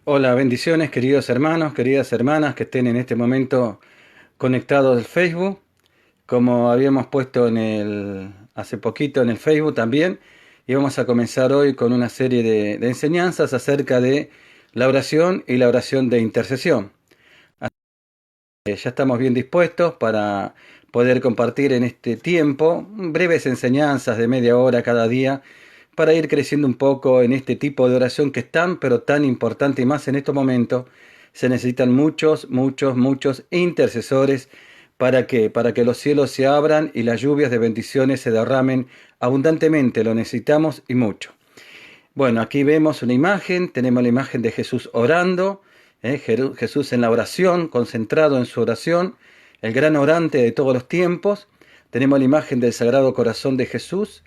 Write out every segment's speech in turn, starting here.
Hola, bendiciones, queridos hermanos, queridas hermanas que estén en este momento conectados al Facebook, como habíamos puesto hace poquito en el Facebook también, y vamos a comenzar hoy con una serie de enseñanzas acerca de la oración y la oración de intercesión. Ya estamos bien dispuestos para poder compartir en este tiempo breves enseñanzas de media hora cada día para ir creciendo un poco en este tipo de oración que es tan pero tan importante y más en estos momentos. Se necesitan muchos intercesores. ¿Para qué? Para que los cielos se abran y las lluvias de bendiciones se derramen abundantemente. Lo necesitamos y mucho. Bueno, aquí vemos una imagen, tenemos la imagen de Jesús orando, Jesús en la oración, concentrado en su oración, el gran orante de todos los tiempos. Tenemos la imagen del Sagrado Corazón de Jesús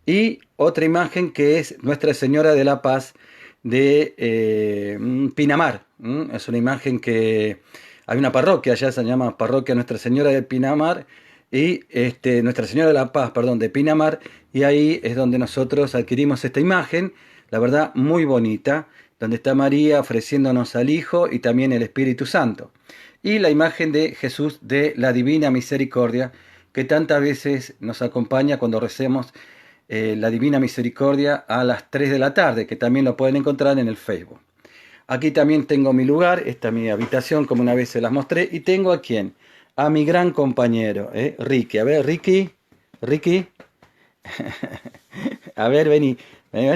y otra imagen que es Nuestra Señora de la Paz de Pinamar. Es una imagen que hay una parroquia, allá se llama Parroquia Nuestra Señora de Pinamar y Nuestra Señora de la Paz, perdón, de Pinamar, y ahí es donde nosotros adquirimos esta imagen, la verdad muy bonita, donde está María ofreciéndonos al Hijo y también el Espíritu Santo. Y la imagen de Jesús de la Divina Misericordia, que tantas veces nos acompaña cuando recemos la Divina Misericordia a las 3 de la tarde, que también lo pueden encontrar en el Facebook. Aquí también tengo mi lugar, esta es mi habitación, como una vez se las mostré, y tengo a quién, a mi gran compañero, Ricky. A ver, Ricky, a ver, vení,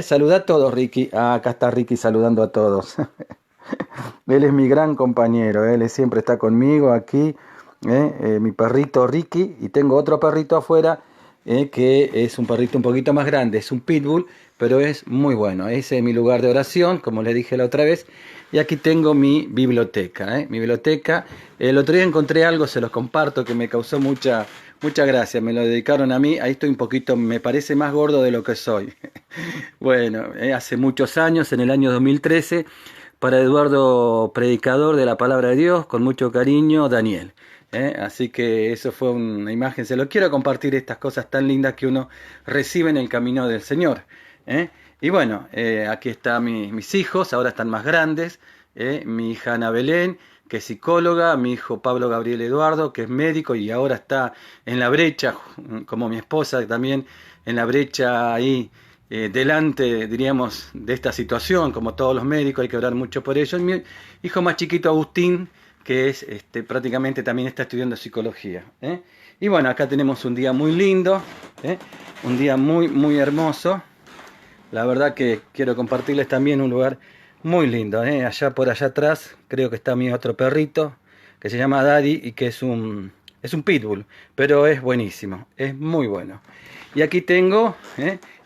saluda a todos, Ricky. Ah, acá está Ricky saludando a todos. Él es mi gran compañero, él siempre está conmigo aquí, mi perrito Ricky, y tengo otro perrito afuera, que es un perrito un poquito más grande, es un pitbull, pero es muy bueno. Ese es mi lugar de oración, como les dije la otra vez, y aquí tengo mi biblioteca, mi biblioteca. El otro día encontré algo, se los comparto, que me causó mucha gracia, me lo dedicaron a mí, ahí estoy un poquito, me parece más gordo de lo que soy. Bueno, hace muchos años, en el año 2013, para Eduardo, predicador de la palabra de Dios, con mucho cariño, Daniel. Así que eso fue una imagen, se lo quiero compartir, estas cosas tan lindas que uno recibe en el camino del Señor. ¿eh? Y bueno, aquí están mis hijos, ahora están más grandes, mi hija Ana Belén, que es psicóloga, mi hijo Pablo Gabriel Eduardo, que es médico y ahora está en la brecha, como mi esposa también, en la brecha ahí delante, diríamos, de esta situación, como todos los médicos, hay que orar mucho por ellos. Mi hijo más chiquito, Agustín, que es prácticamente también está estudiando psicología. Y bueno, acá tenemos un día muy lindo, un día muy hermoso. La verdad que quiero compartirles también un lugar muy lindo. Allá por allá atrás creo que está mi otro perrito, que se llama Daddy y que es un pitbull, pero es buenísimo, es muy bueno. Y aquí tengo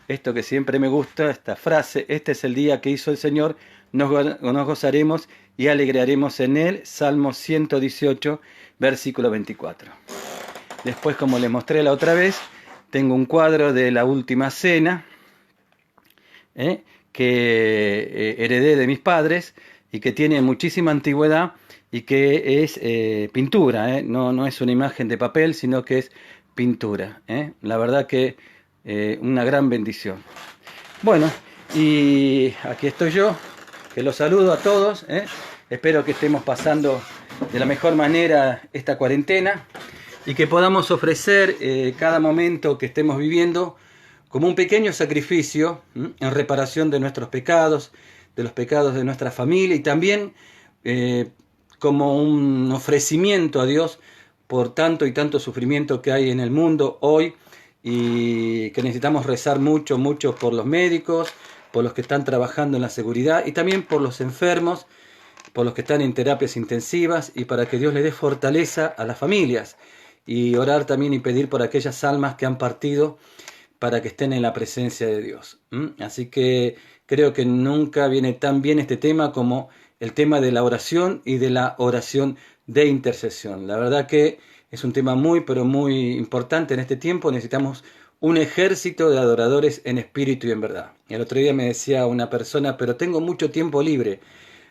esto que siempre me gusta, esta frase: este es el día que hizo el Señor, nos gozaremos y alegraremos en él. Salmo 118, versículo 24. Después, como les mostré la otra vez, tengo un cuadro de la Última Cena, que heredé de mis padres y que tiene muchísima antigüedad y que es pintura, no es una imagen de papel, sino que es pintura. La verdad que una gran bendición. Bueno, y aquí estoy yo, que los saludo a todos. Espero que estemos pasando de la mejor manera esta cuarentena y que podamos ofrecer cada momento que estemos viviendo como un pequeño sacrificio en reparación de nuestros pecados, de los pecados de nuestra familia, y también como un ofrecimiento a Dios por tanto y tanto sufrimiento que hay en el mundo hoy, y que necesitamos rezar mucho por los médicos, por los que están trabajando en la seguridad, y también por los enfermos, por los que están en terapias intensivas, y para que Dios le dé fortaleza a las familias, y orar también y pedir por aquellas almas que han partido para que estén en la presencia de Dios. Así que creo que nunca viene tan bien este tema como el tema de la oración y de la oración de intercesión. La verdad que es un tema pero muy importante en este tiempo. Necesitamos un ejército de adoradores en espíritu y en verdad. El otro día me decía una persona: pero tengo mucho tiempo libre.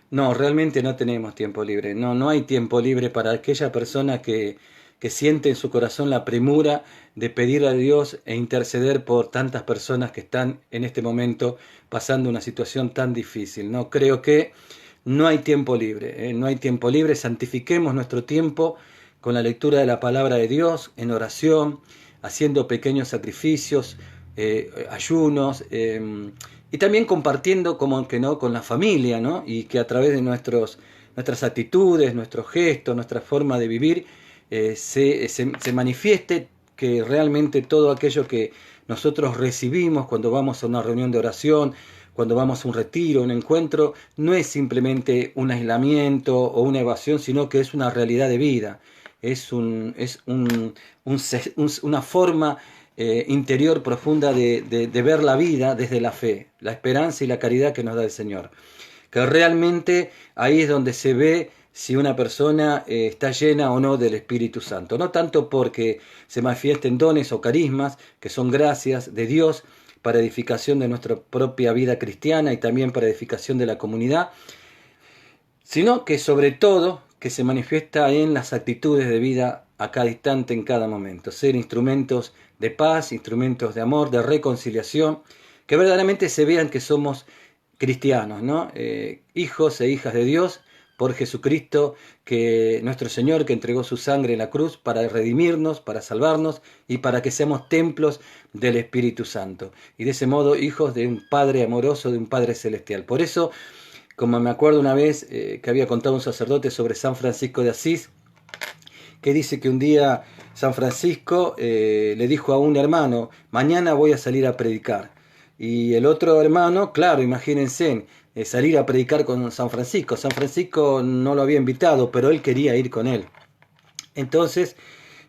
No, realmente no tenemos tiempo libre. No hay tiempo libre para aquella persona que siente en su corazón la premura de pedir a Dios e interceder por tantas personas que están en este momento pasando una situación tan difícil. No creo que no hay tiempo libre, no hay tiempo libre. Santifiquemos nuestro tiempo con la lectura de la palabra de Dios, en oración, haciendo pequeños sacrificios, ayunos, y también compartiendo, como que no, con la familia, ¿no? Y que a través de nuestras actitudes, nuestros gestos, nuestra forma de vivir, se manifieste que realmente todo aquello que nosotros recibimos cuando vamos a una reunión de oración, cuando vamos a un retiro, un encuentro, no es simplemente un aislamiento o una evasión, sino que es una realidad de vida, es una forma interior profunda de ver la vida desde la fe, la esperanza y la caridad que nos da el Señor. Que realmente ahí es donde se ve si una persona está llena o no del Espíritu Santo. No tanto porque se manifiesten dones o carismas, que son gracias de Dios para edificación de nuestra propia vida cristiana y también para edificación de la comunidad, sino que sobre todo que se manifiesta en las actitudes de vida a cada instante, en cada momento. Ser instrumentos de paz, instrumentos de amor, de reconciliación, que verdaderamente se vean que somos cristianos, ¿no? Hijos e hijas de Dios por Jesucristo, que nuestro Señor, que entregó su sangre en la cruz para redimirnos, para salvarnos y para que seamos templos del Espíritu Santo. Y de ese modo, hijos de un Padre amoroso, de un Padre celestial. Por eso, como me acuerdo una vez que había contado un sacerdote sobre San Francisco de Asís, que dice que un día San Francisco le dijo a un hermano: mañana voy a salir a predicar. Y el otro hermano, claro, imagínense, salir a predicar con San Francisco. San Francisco no lo había invitado, pero él quería ir con él. Entonces,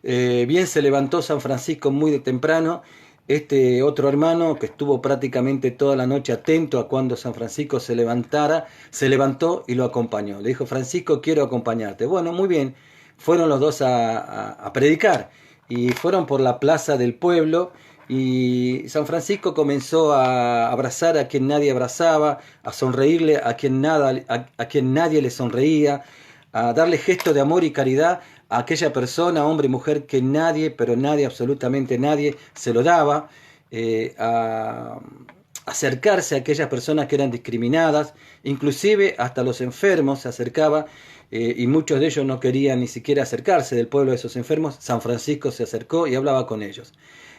bien se levantó San Francisco muy de temprano. Este otro hermano, que estuvo prácticamente toda la noche atento a cuando San Francisco se levantara, se levantó y lo acompañó. Le dijo: Francisco, quiero acompañarte. Bueno, muy bien. Fueron los dos a predicar y fueron por la plaza del pueblo. Y San Francisco comenzó a abrazar a quien nadie abrazaba, a sonreírle a quien nadie le sonreía, a darle gestos de amor y caridad a aquella persona, hombre y mujer, que nadie, pero nadie, absolutamente nadie, se lo daba, a acercarse a aquellas personas que eran discriminadas, inclusive hasta los enfermos se acercaba, y muchos de ellos no querían ni siquiera acercarse del pueblo de esos enfermos. San Francisco se acercó y hablaba con ellos.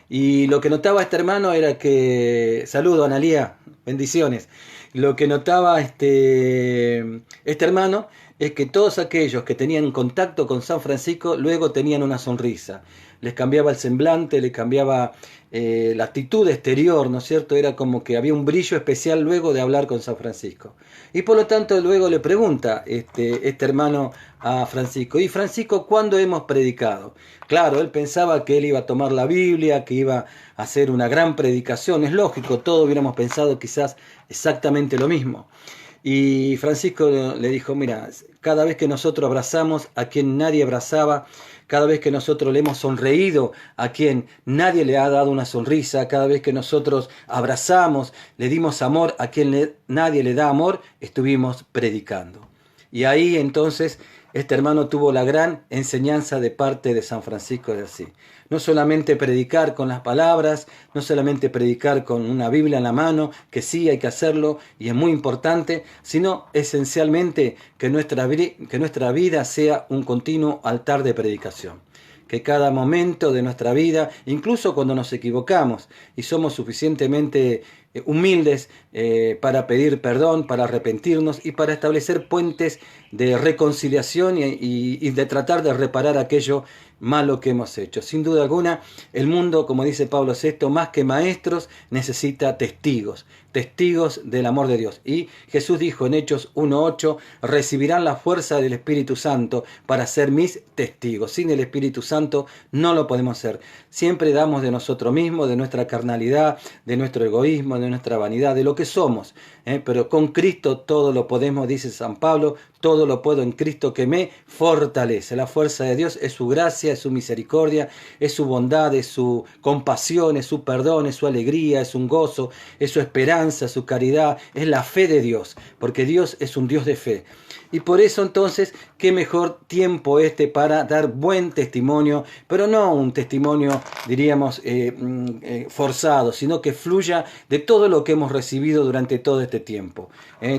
Y lo que notaba este hermano era que... Saludo, Analía, bendiciones. Lo que notaba este hermano es que todos aquellos que tenían contacto con San Francisco luego tenían una sonrisa. Les cambiaba el semblante, les cambiaba la actitud exterior, ¿no es cierto? Era como que había un brillo especial luego de hablar con San Francisco. Y por lo tanto luego le pregunta este hermano a Francisco: ¿y Francisco, cuándo hemos predicado? Claro, él pensaba que él iba a tomar la Biblia, que iba a hacer una gran predicación. Es lógico, todos hubiéramos pensado quizás exactamente lo mismo. Y Francisco le dijo: mira, cada vez que nosotros abrazamos a quien nadie abrazaba, cada vez que nosotros le hemos sonreído a quien nadie le ha dado una sonrisa, cada vez que nosotros abrazamos, le dimos amor a quien nadie le da amor, estuvimos predicando. Y ahí entonces este hermano tuvo la gran enseñanza de parte de San Francisco de Asís. No solamente predicar con las palabras, no solamente predicar con una Biblia en la mano, que sí hay que hacerlo y es muy importante, sino esencialmente que nuestra vida sea un continuo altar de predicación. Que cada momento de nuestra vida, incluso cuando nos equivocamos y somos suficientemente humildes para pedir perdón, para arrepentirnos y para establecer puentes de reconciliación y de tratar de reparar aquello malo que hemos hecho. Sin duda alguna, el mundo, como dice Pablo VI, más que maestros, necesita testigos del amor de Dios. Y Jesús dijo en Hechos 1:8, recibirán la fuerza del Espíritu Santo para ser mis testigos. Sin el Espíritu Santo no lo podemos hacer. Siempre damos de nosotros mismos, de nuestra carnalidad, de nuestro egoísmo, de nuestra vanidad, de lo que somos. Pero con Cristo todo lo podemos, dice San Pablo, todo lo puedo en Cristo que me fortalece. La fuerza de Dios es su gracia gracia, es su misericordia, es su bondad, es su compasión, es su perdón, es su alegría, es un gozo, es su esperanza, es su caridad, es la fe de Dios, porque Dios es un Dios de fe. Y por eso entonces, qué mejor tiempo para dar buen testimonio, pero no un testimonio, diríamos, forzado, sino que fluya de todo lo que hemos recibido durante todo este tiempo.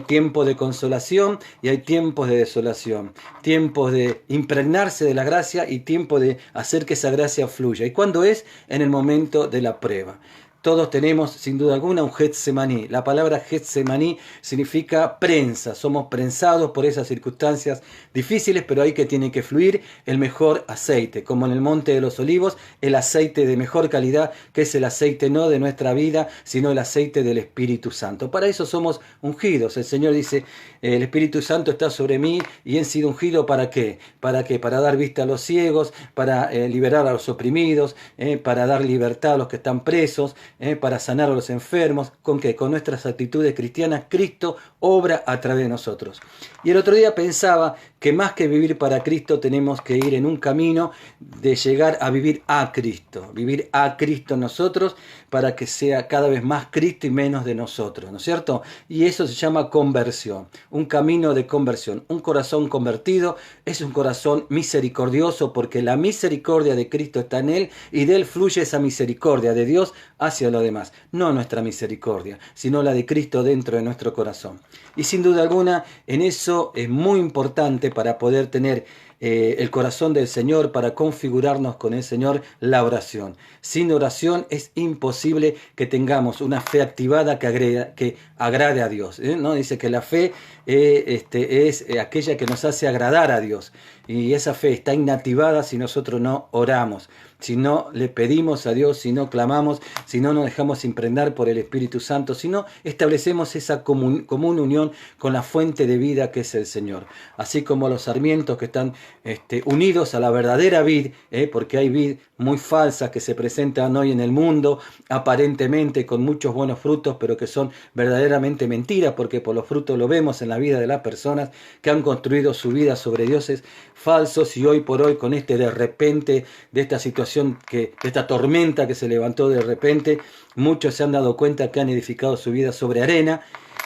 Tiempo de consolación y hay tiempos de desolación, tiempos de impregnarse de la gracia y tiempo de hacer que esa gracia fluya. ¿Y cuándo es? En el momento de la prueba. Todos tenemos, sin duda alguna, un Getsemaní. La palabra Getsemaní significa prensa. Somos prensados por esas circunstancias difíciles, pero ahí que tiene que fluir el mejor aceite. Como en el Monte de los Olivos, el aceite de mejor calidad, que es el aceite no de nuestra vida, sino el aceite del Espíritu Santo. Para eso somos ungidos. El Señor dice, el Espíritu Santo está sobre mí y he sido ungido ¿para qué? ¿Para qué? Para dar vista a los ciegos, para liberar a los oprimidos, para dar libertad a los que están presos, para sanar a los enfermos. ¿Con qué? Con nuestras actitudes cristianas, Cristo obra a través de nosotros. Y el otro día pensaba que más que vivir para Cristo tenemos que ir en un camino de llegar a vivir a Cristo nosotros, para que sea cada vez más Cristo y menos de nosotros, ¿no es cierto? Y eso se llama conversión, un camino de conversión. Un corazón convertido es un corazón misericordioso, porque la misericordia de Cristo está en él y de él fluye esa misericordia de Dios hacia los demás. No nuestra misericordia, sino la de Cristo dentro de nuestro corazón. Y sin duda alguna, en eso es muy importante para poder tener el corazón del Señor, para configurarnos con el Señor, la oración. Sin oración es imposible que tengamos una fe activada que agrade a Dios, ¿no? Dice que la fe es aquella que nos hace agradar a Dios, y esa fe está inactivada si nosotros no oramos, si no le pedimos a Dios, si no clamamos, si no nos dejamos impregnar por el Espíritu Santo, si no establecemos esa común unión con la fuente de vida que es el Señor. Así como los sarmientos que están unidos a la verdadera vid, porque hay vid muy falsas que se presentan hoy en el mundo, aparentemente con muchos buenos frutos, pero que son verdaderamente mentiras, porque por los frutos lo vemos en la vida de las personas que han construido su vida sobre dioses falsos, y hoy por hoy con de repente, de esta situación, de esta tormenta que se levantó de repente, muchos se han dado cuenta que han edificado su vida sobre arena,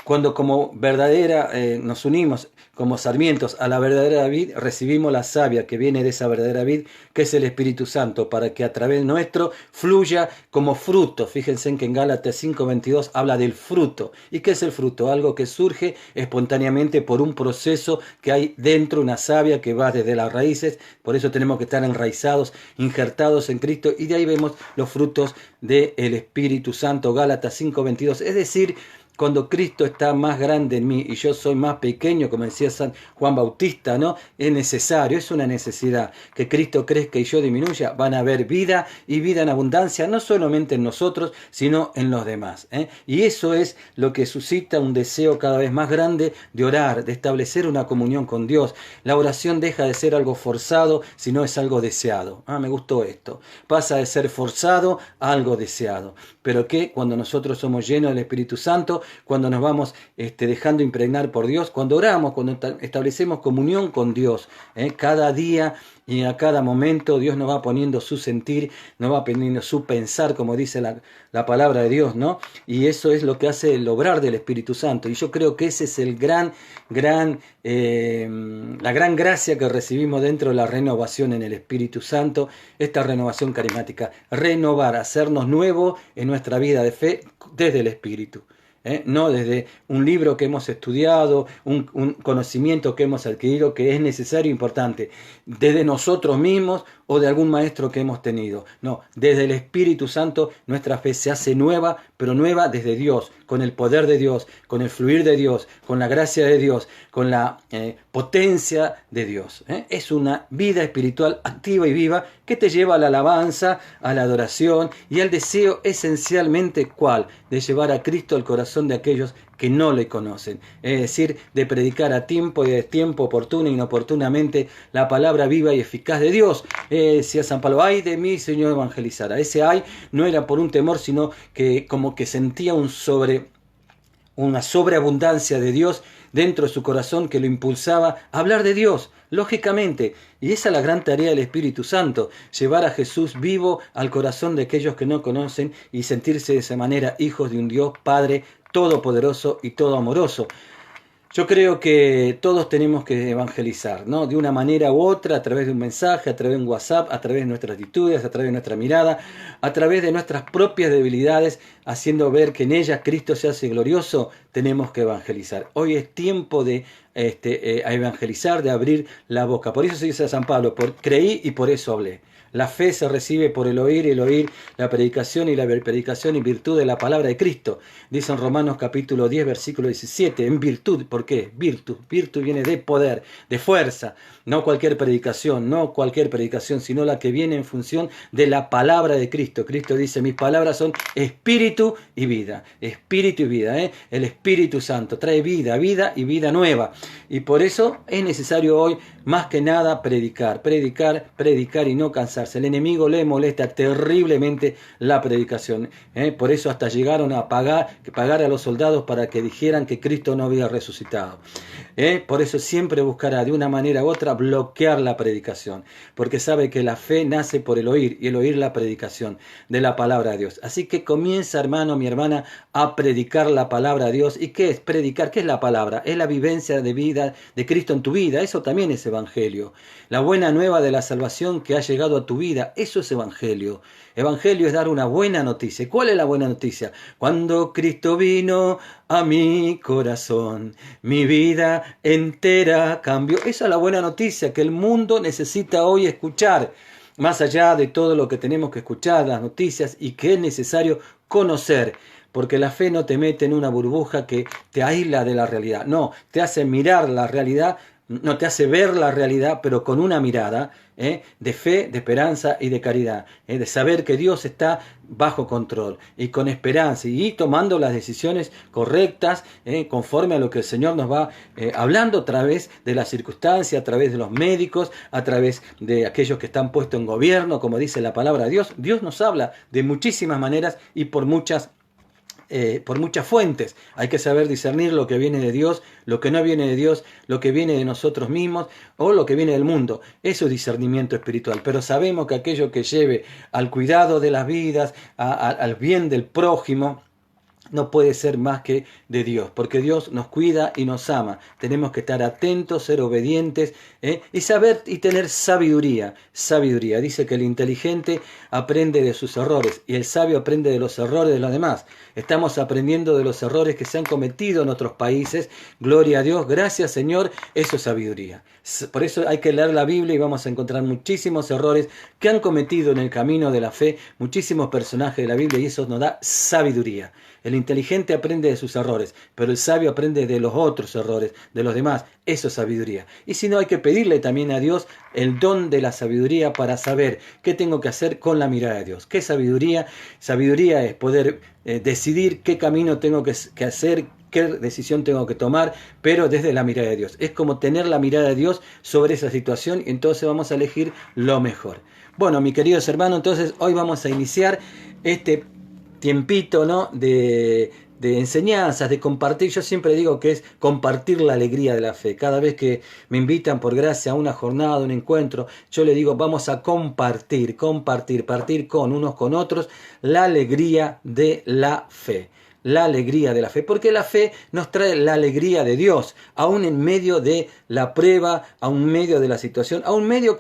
cuando como verdadera nos unimos como sarmientos a la verdadera vid, recibimos la savia que viene de esa verdadera vid, que es el Espíritu Santo, para que a través nuestro fluya como fruto. Fíjense en que en Gálatas 5:22 habla del fruto. ¿Y qué es el fruto? Algo que surge espontáneamente por un proceso que hay dentro, una savia que va desde las raíces. Por eso tenemos que estar enraizados, injertados en Cristo, y de ahí vemos los frutos del Espíritu Santo. Gálatas 5:22, es decir, cuando Cristo está más grande en mí y yo soy más pequeño, como decía San Juan Bautista, ¿no? Es necesario, es una necesidad que Cristo crezca y yo disminuya. Van a haber vida y vida en abundancia, no solamente en nosotros, sino en los demás. Y eso es lo que suscita un deseo cada vez más grande de orar, de establecer una comunión con Dios. La oración deja de ser algo forzado, sino es algo deseado. Me gustó esto. Pasa de ser forzado a algo deseado. Pero que cuando nosotros somos llenos del Espíritu Santo, cuando nos vamos dejando impregnar por Dios, cuando oramos, cuando establecemos comunión con Dios, cada día y a cada momento Dios nos va poniendo su sentir, nos va poniendo su pensar, como dice la palabra de Dios, ¿no? Y eso es lo que hace el obrar del Espíritu Santo. Y yo creo que ese es la gran gracia que recibimos dentro de la renovación en el Espíritu Santo, esta renovación carismática, renovar, hacernos nuevos en nuestra vida de fe desde el Espíritu. No desde un libro que hemos estudiado, un conocimiento que hemos adquirido, que es necesario e importante, desde nosotros mismos o de algún maestro que hemos tenido. No, desde el Espíritu Santo nuestra fe se hace nueva, pero nueva desde Dios, con el poder de Dios, con el fluir de Dios, con la gracia de Dios, con la potencia de Dios. Es una vida espiritual activa y viva que te lleva a la alabanza, a la adoración y al deseo esencialmente, ¿cuál? De llevar a Cristo al corazón de aquellos que no le conocen, es decir, de predicar a tiempo y a destiempo, oportuna e inoportunamente, la palabra viva y eficaz de Dios. Decía San Pablo, ay de mí, Señor, evangelizara. Ese ay no era por un temor, sino que como que sentía un una sobreabundancia de Dios dentro de su corazón que lo impulsaba a hablar de Dios, lógicamente. Y esa es la gran tarea del Espíritu Santo, llevar a Jesús vivo al corazón de aquellos que no conocen y sentirse de esa manera hijos de un Dios Padre todopoderoso y todo amoroso. Yo creo que todos tenemos que evangelizar, ¿no? De una manera u otra, a través de un mensaje, a través de un WhatsApp, a través de nuestras actitudes, a través de nuestra mirada, a través de nuestras propias debilidades, haciendo ver que en ellas Cristo se hace glorioso, tenemos que evangelizar. Hoy es tiempo de evangelizar, de abrir la boca. Por eso se dice a San Pablo, creí y por eso hablé. La fe se recibe por el oír, la predicación y la predicación en virtud de la palabra de Cristo. Dice en Romanos capítulo 10, versículo 17, en virtud. ¿Por qué? Virtud. Virtud viene de poder, de fuerza. No cualquier predicación, sino la que viene en función de la palabra de Cristo. Cristo dice, mis palabras son espíritu y vida. Espíritu y vida, El Espíritu Santo trae vida, vida y vida nueva. Y por eso es necesario hoy, más que nada, predicar y no cansarse. El enemigo le molesta terriblemente la predicación. Por eso hasta llegaron a pagar a los soldados para que dijeran que Cristo no había resucitado. Por eso siempre buscará de una manera u otra bloquear la predicación, porque sabe que la fe nace por el oír, y el oír la predicación de la palabra de Dios. Así que comienza, hermano, mi hermana, a predicar la palabra de Dios. ¿Y qué es predicar? ¿Qué es la palabra? Es la vivencia de vida de Cristo en tu vida. Eso también es evangelio. La buena nueva de la salvación que ha llegado a tu vida, eso es evangelio. Evangelio es dar una buena noticia. ¿Cuál es la buena noticia? Cuando Cristo vino a mi corazón, mi vida entera cambió. Esa es la buena noticia que el mundo necesita hoy escuchar. Más allá de todo lo que tenemos que escuchar, las noticias, y que es necesario conocer. Porque la fe no te mete en una burbuja que te aísla de la realidad. No, te hace mirar la realidad, no te hace ver la realidad, pero con una mirada de fe, de esperanza y de caridad. De saber que Dios está bajo control y con esperanza y tomando las decisiones correctas conforme a lo que el Señor nos va hablando a través de las circunstancias, a través de los médicos, a través de aquellos que están puestos en gobierno, como dice la palabra de Dios. Dios nos habla de muchísimas maneras y por muchas fuentes. Hay que saber discernir lo que viene de Dios, lo que no viene de Dios, lo que viene de nosotros mismos o lo que viene del mundo. Eso es discernimiento espiritual. Pero sabemos que aquello que lleve al cuidado de las vidas, al bien del prójimo, no puede ser más que de Dios, porque Dios nos cuida y nos ama. Tenemos que estar atentos, ser obedientes y saber y tener sabiduría. Sabiduría. Dice que el inteligente aprende de sus errores y el sabio aprende de los errores de los demás. Estamos aprendiendo de los errores que se han cometido en otros países. Gloria a Dios, gracias Señor, eso es sabiduría. Por eso hay que leer la Biblia y vamos a encontrar muchísimos errores que han cometido en el camino de la fe, muchísimos personajes de la Biblia, y eso nos da sabiduría. El inteligente aprende de sus errores, pero el sabio aprende de los otros errores, de los demás. Eso es sabiduría. Y si no, hay que pedirle también a Dios el don de la sabiduría para saber qué tengo que hacer con la mirada de Dios. ¿Qué sabiduría? Sabiduría es poder decidir qué camino tengo que hacer, qué decisión tengo que tomar, pero desde la mirada de Dios. Es como tener la mirada de Dios sobre esa situación y entonces vamos a elegir lo mejor. Bueno, mis queridos hermanos, entonces hoy vamos a iniciar este tiempito, ¿no? de enseñanzas, de compartir. Yo siempre digo que es compartir la alegría de la fe. Cada vez que me invitan por gracia a una jornada, a un encuentro, yo le digo, vamos a partir con unos con otros la alegría de la fe. La alegría de la fe, porque la fe nos trae la alegría de Dios, aún en medio de la prueba, aún en medio de la situación, aún en medio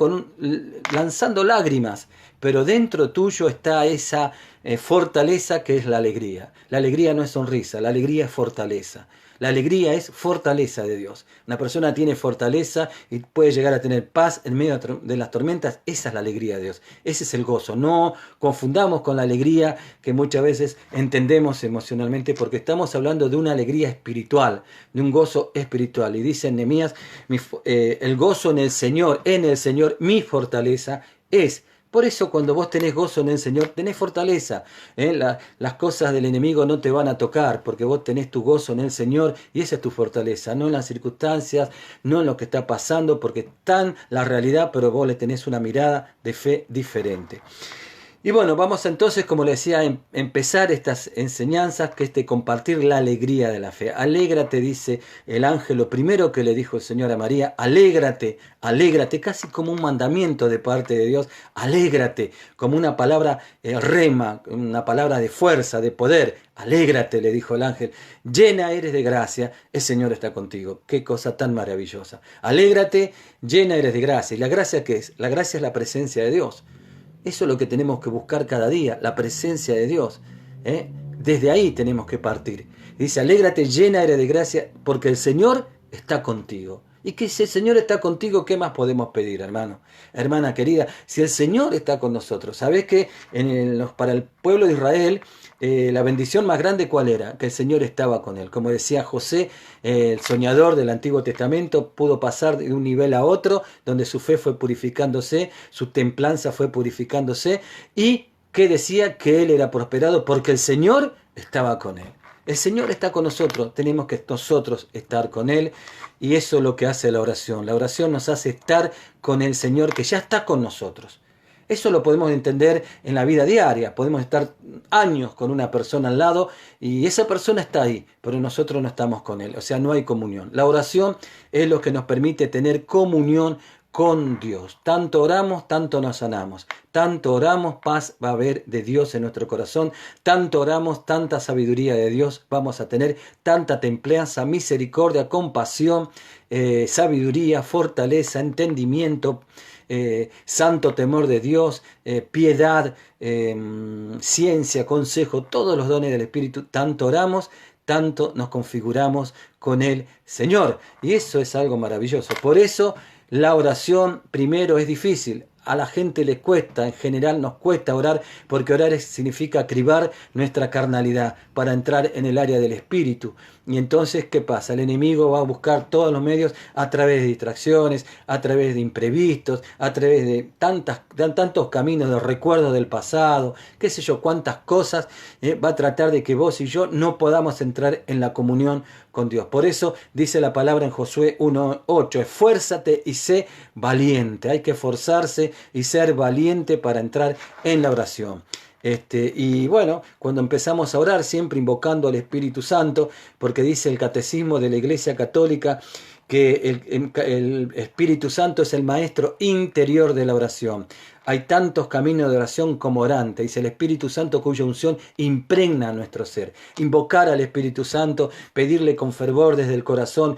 lanzando lágrimas, pero dentro tuyo está esa fortaleza que es la alegría. La alegría no es sonrisa, la alegría es fortaleza. La alegría es fortaleza de Dios. Una persona tiene fortaleza y puede llegar a tener paz en medio de las tormentas. Esa es la alegría de Dios. Ese es el gozo. No confundamos con la alegría que muchas veces entendemos emocionalmente, porque estamos hablando de una alegría espiritual, de un gozo espiritual. Y dice en Nehemías, el gozo en el Señor, mi fortaleza es. Por eso cuando vos tenés gozo en el Señor, tenés fortaleza. Las cosas del enemigo no te van a tocar, porque vos tenés tu gozo en el Señor y esa es tu fortaleza. No en las circunstancias, no en lo que está pasando, porque está la realidad, pero vos le tenés una mirada de fe diferente. Y bueno, vamos entonces, como le decía, a empezar estas enseñanzas, que es de compartir la alegría de la fe. Alégrate, dice el ángel, lo primero que le dijo el Señor a María, alégrate, alégrate, casi como un mandamiento de parte de Dios, alégrate, como una palabra rema, una palabra de fuerza, de poder. Alégrate, le dijo el ángel, llena eres de gracia, el Señor está contigo. Qué cosa tan maravillosa. Alégrate, llena eres de gracia. ¿Y la gracia qué es? La gracia es la presencia de Dios. Eso es lo que tenemos que buscar cada día, la presencia de Dios. Desde ahí tenemos que partir. Dice, alégrate, llena eres de gracia, porque el Señor está contigo. Y que si el Señor está contigo, ¿qué más podemos pedir, hermano? Hermana querida, si el Señor está con nosotros, ¿sabés que para el pueblo de Israel la bendición más grande cuál era? Que el Señor estaba con él. Como decía José, el soñador del Antiguo Testamento, pudo pasar de un nivel a otro, donde su fe fue purificándose, su templanza fue purificándose, y que decía que él era prosperado porque el Señor estaba con él. El Señor está con nosotros, tenemos que nosotros estar con Él, y eso es lo que hace la oración. La oración nos hace estar con el Señor que ya está con nosotros. Eso lo podemos entender en la vida diaria. Podemos estar años con una persona al lado y esa persona está ahí, pero nosotros no estamos con Él. O sea, no hay comunión. La oración es lo que nos permite tener comunión con Dios. Tanto oramos, tanto nos sanamos. Tanto oramos, paz va a haber de Dios en nuestro corazón. Tanto oramos, tanta sabiduría de Dios vamos a tener. Tanta templanza, misericordia, compasión, sabiduría, fortaleza, entendimiento, santo temor de Dios, piedad, ciencia, consejo, todos los dones del Espíritu. Tanto oramos, tanto nos configuramos con el Señor. Y eso es algo maravilloso. Por eso la oración primero es difícil. A la gente le cuesta, en general nos cuesta orar, porque orar significa cribar nuestra carnalidad para entrar en el área del espíritu. Y entonces, ¿qué pasa? El enemigo va a buscar todos los medios a través de distracciones, a través de imprevistos, a través de tantos caminos de recuerdos del pasado, qué sé yo, cuántas cosas, va a tratar de que vos y yo no podamos entrar en la comunión con Dios. Por eso dice la palabra en Josué 1:8, esfuérzate y sé valiente. Hay que esforzarse y ser valiente para entrar en la oración. Y bueno, cuando empezamos a orar, siempre invocando al Espíritu Santo, porque dice el Catecismo de la Iglesia Católica que el Espíritu Santo es el maestro interior de la oración. Hay tantos caminos de oración como orante, dice el Espíritu Santo cuya unción impregna nuestro ser. Invocar al Espíritu Santo, pedirle con fervor desde el corazón,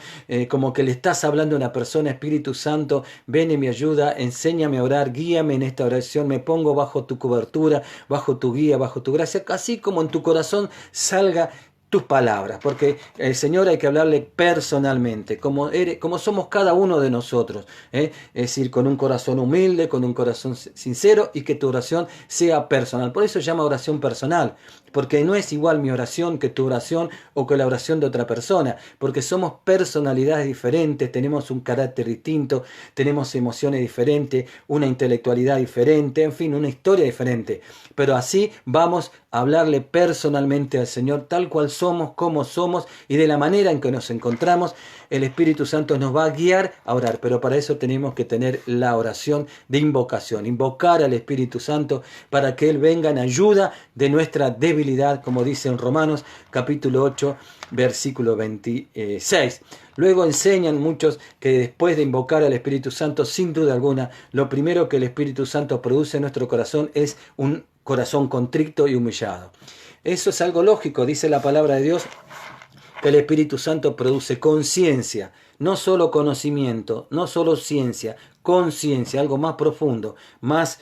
como que le estás hablando a una persona, Espíritu Santo, ven y me ayuda, enséñame a orar, guíame en esta oración, me pongo bajo tu cobertura, bajo tu guía, bajo tu gracia, así como en tu corazón salga tus palabras, porque el Señor hay que hablarle personalmente, como somos cada uno de nosotros, es decir, con un corazón humilde, con un corazón sincero, y que tu oración sea personal. Por eso se llama oración personal, porque no es igual mi oración que tu oración o que la oración de otra persona, porque somos personalidades diferentes, tenemos un carácter distinto, tenemos emociones diferentes, una intelectualidad diferente, en fin, una historia diferente, pero así vamos a hablarle personalmente al Señor tal cual somos, como somos y de la manera en que nos encontramos. El Espíritu Santo nos va a guiar a orar, pero para eso tenemos que tener la oración de invocación, invocar al Espíritu Santo para que Él venga en ayuda de nuestra debilidad, como dice en Romanos capítulo 8, versículo 26. Luego enseñan muchos que después de invocar al Espíritu Santo, sin duda alguna, lo primero que el Espíritu Santo produce en nuestro corazón es un corazón contrito y humillado. Eso es algo lógico, dice la palabra de Dios, que el Espíritu Santo produce conciencia, no solo conocimiento, no solo ciencia, conciencia, algo más profundo, más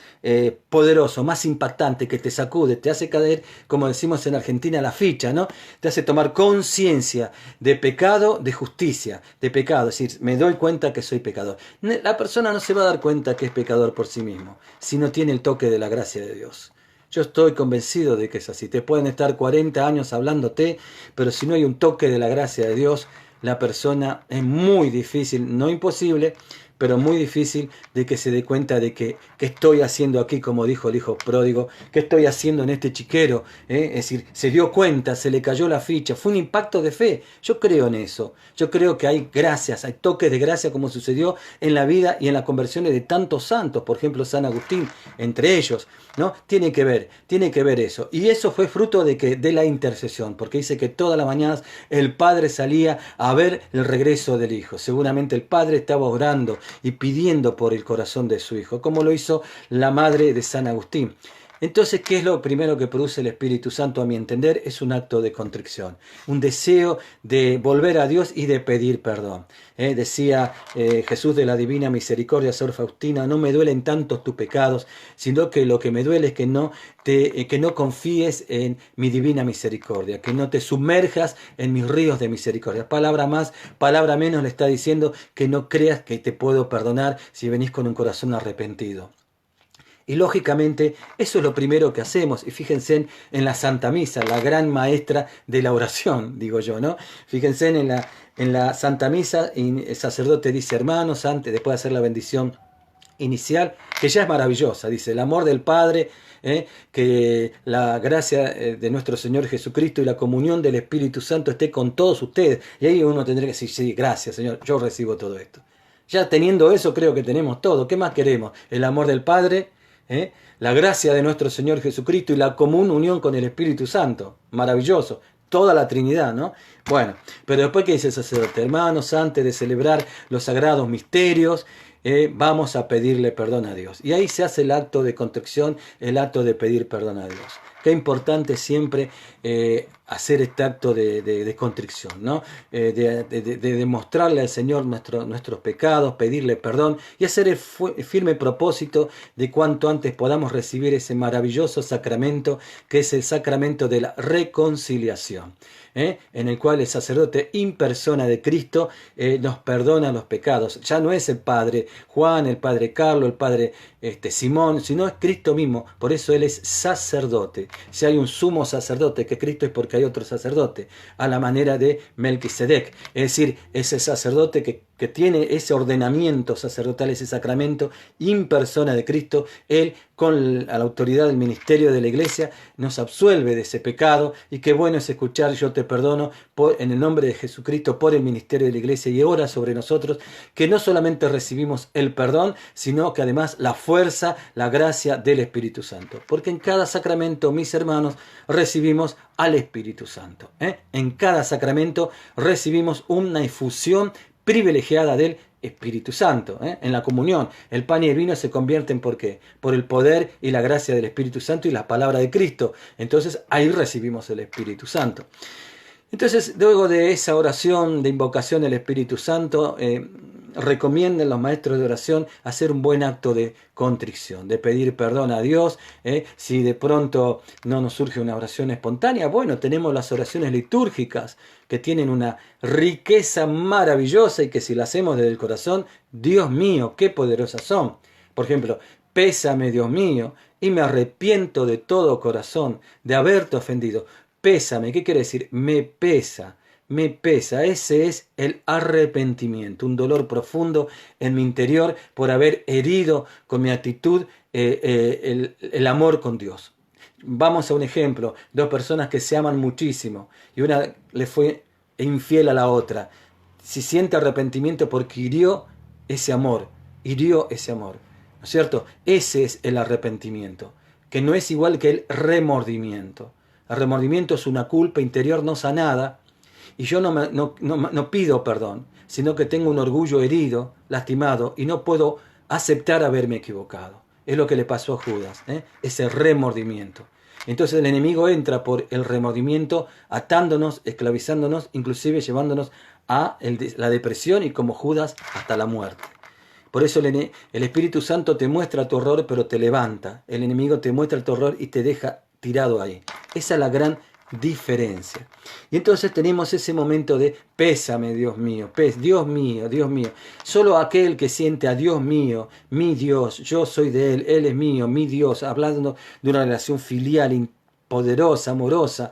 poderoso, más impactante, que te sacude, te hace caer, como decimos en Argentina, la ficha, ¿no? Te hace tomar conciencia de pecado, de justicia, de pecado, es decir, me doy cuenta que soy pecador. La persona no se va a dar cuenta que es pecador por sí mismo, si no tiene el toque de la gracia de Dios. Yo estoy convencido de que es así. Te pueden estar 40 años hablándote, pero si no hay un toque de la gracia de Dios, la persona es muy difícil, no imposible, pero muy difícil de que se dé cuenta de que qué estoy haciendo aquí, como dijo el hijo pródigo, qué estoy haciendo en este chiquero. Es decir, se dio cuenta, se le cayó la ficha, fue un impacto de fe. Yo creo en eso, yo creo que hay gracias, hay toques de gracia como sucedió en la vida y en las conversiones de tantos santos, por ejemplo San Agustín, entre ellos, ¿no? Tiene que ver eso. Y eso fue fruto de que de la intercesión, porque dice que todas las mañanas el Padre salía a ver el regreso del Hijo. Seguramente el Padre estaba orando y pidiendo por el corazón de su Hijo, como lo hizo la madre de San Agustín. Entonces, ¿qué es lo primero que produce el Espíritu Santo, a mi entender? Es un acto de contrición, un deseo de volver a Dios y de pedir perdón. Decía Jesús de la Divina Misericordia, Sor Faustina, no me duelen tantos tus pecados, sino que lo que me duele es que no confíes en mi divina misericordia, que no te sumerjas en mis ríos de misericordia. Palabra más, palabra menos, le está diciendo que no creas que te puedo perdonar si venís con un corazón arrepentido. Y lógicamente eso es lo primero que hacemos. Y fíjense en la Santa Misa, la gran maestra de la oración, digo yo, ¿no? Fíjense en la Santa Misa, y el sacerdote dice, hermanos, antes, después de hacer la bendición inicial, que ya es maravillosa, dice, el amor del Padre, que la gracia de nuestro Señor Jesucristo y la comunión del Espíritu Santo esté con todos ustedes. Y ahí uno tendría que decir, sí, gracias Señor, yo recibo todo esto. Ya teniendo eso creo que tenemos todo. ¿Qué más queremos? El amor del Padre, la gracia de nuestro Señor Jesucristo y la común unión con el Espíritu Santo. Maravilloso. Toda la Trinidad, ¿no? Bueno, pero después, ¿qué dice el sacerdote? Hermanos, antes de celebrar los sagrados misterios, vamos a pedirle perdón a Dios. Y ahí se hace el acto de contrición, el acto de pedir perdón a Dios. Qué importante siempre hacer este acto de contrición, ¿no? De demostrarle al Señor nuestros pecados, pedirle perdón y hacer el firme propósito de cuanto antes podamos recibir ese maravilloso sacramento que es el sacramento de la reconciliación, en el cual el sacerdote in persona de Cristo nos perdona los pecados. Ya no es el Padre Juan, el Padre Carlos, el Padre Simón, sino es Cristo mismo. Por eso Él es sacerdote. Si hay un sumo sacerdote que Cristo, es porque hay otro sacerdote, a la manera de Melquisedec. Es decir, ese sacerdote que tiene ese ordenamiento sacerdotal, ese sacramento in persona de Cristo, Él con la autoridad del ministerio de la Iglesia nos absuelve de ese pecado. Y qué bueno es escuchar, yo te perdono en el nombre de Jesucristo por el ministerio de la Iglesia, y ora sobre nosotros que no solamente recibimos el perdón, sino que además la fuerza, la gracia del Espíritu Santo. Porque en cada sacramento, mis hermanos, recibimos al Espíritu Santo. En cada sacramento recibimos una efusión privilegiada del Espíritu Santo. En la comunión, el pan y el vino se convierten, ¿por qué? Por el poder y la gracia del Espíritu Santo y la palabra de Cristo. Entonces ahí recibimos el Espíritu Santo. Entonces, luego de esa oración de invocación del Espíritu Santo, recomiendan los maestros de oración hacer un buen acto de contrición, de pedir perdón a Dios. Si de pronto no nos surge una oración espontánea, bueno, tenemos las oraciones litúrgicas que tienen una riqueza maravillosa y que si la hacemos desde el corazón, Dios mío, qué poderosas son. Por ejemplo, pésame Dios mío y me arrepiento de todo corazón de haberte ofendido. Pésame, ¿qué quiere decir? Me pesa. Ese es el arrepentimiento, un dolor profundo en mi interior por haber herido con mi actitud el amor con Dios. Vamos a un ejemplo, dos personas que se aman muchísimo y una le fue infiel a la otra. Si siente arrepentimiento porque hirió ese amor, ¿no es cierto? Ese es el arrepentimiento, que no es igual que el remordimiento. El remordimiento es una culpa interior no sanada, y yo no pido perdón, sino que tengo un orgullo herido, lastimado, y no puedo aceptar haberme equivocado. Es lo que le pasó a Judas, ese remordimiento. Entonces el enemigo entra por el remordimiento, atándonos, esclavizándonos, inclusive llevándonos a la depresión y, como Judas, hasta la muerte. Por eso el Espíritu Santo te muestra tu horror, pero te levanta. El enemigo te muestra tu horror y te deja tirado ahí. Esa es la gran diferencia. Y entonces tenemos ese momento de pésame Dios mío, Dios mío, Dios mío. Solo aquel que siente a Dios mío, mi Dios, yo soy de Él, Él es mío, mi Dios, hablando de una relación filial, poderosa, amorosa,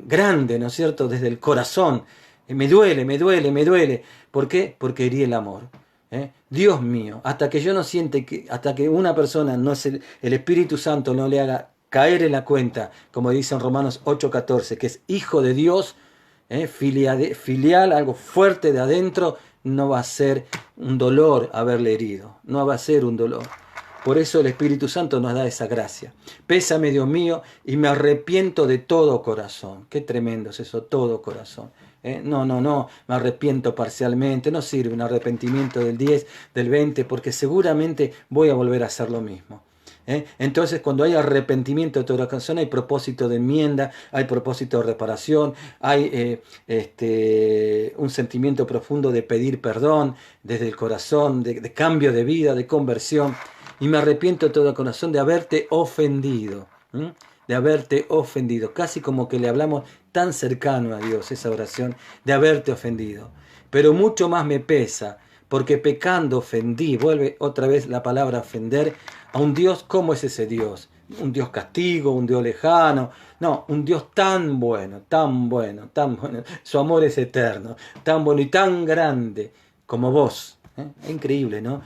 grande, ¿no es cierto?, desde el corazón. Me duele. ¿Por qué? Porque herí el amor. Dios mío, hasta que yo no siente que, hasta que una persona no es el Espíritu Santo no le haga caer en la cuenta, como dice en Romanos 8:14, que es hijo de Dios, filial, algo fuerte de adentro, no va a ser un dolor haberle herido, no va a ser un dolor. Por eso el Espíritu Santo nos da esa gracia. Pésame, Dios mío, y me arrepiento de todo corazón. Qué tremendo es eso, todo corazón. No, me arrepiento parcialmente, no sirve un arrepentimiento del 10, del 20, porque seguramente voy a volver a hacer lo mismo. Entonces, cuando hay arrepentimiento de toda corazón, hay propósito de enmienda, hay propósito de reparación, hay un sentimiento profundo de pedir perdón desde el corazón, de cambio de vida, de conversión. Y me arrepiento de todo corazón de haberte ofendido, de haberte ofendido, casi como que le hablamos tan cercano a Dios, esa oración, de haberte ofendido. Pero mucho más me pesa, porque pecando ofendí, vuelve otra vez la palabra ofender, a un Dios. ¿Cómo es ese Dios? Un Dios castigo, un Dios lejano, no, un Dios tan bueno, tan bueno, tan bueno, su amor es eterno, tan bueno y tan grande como vos. Es increíble, ¿no?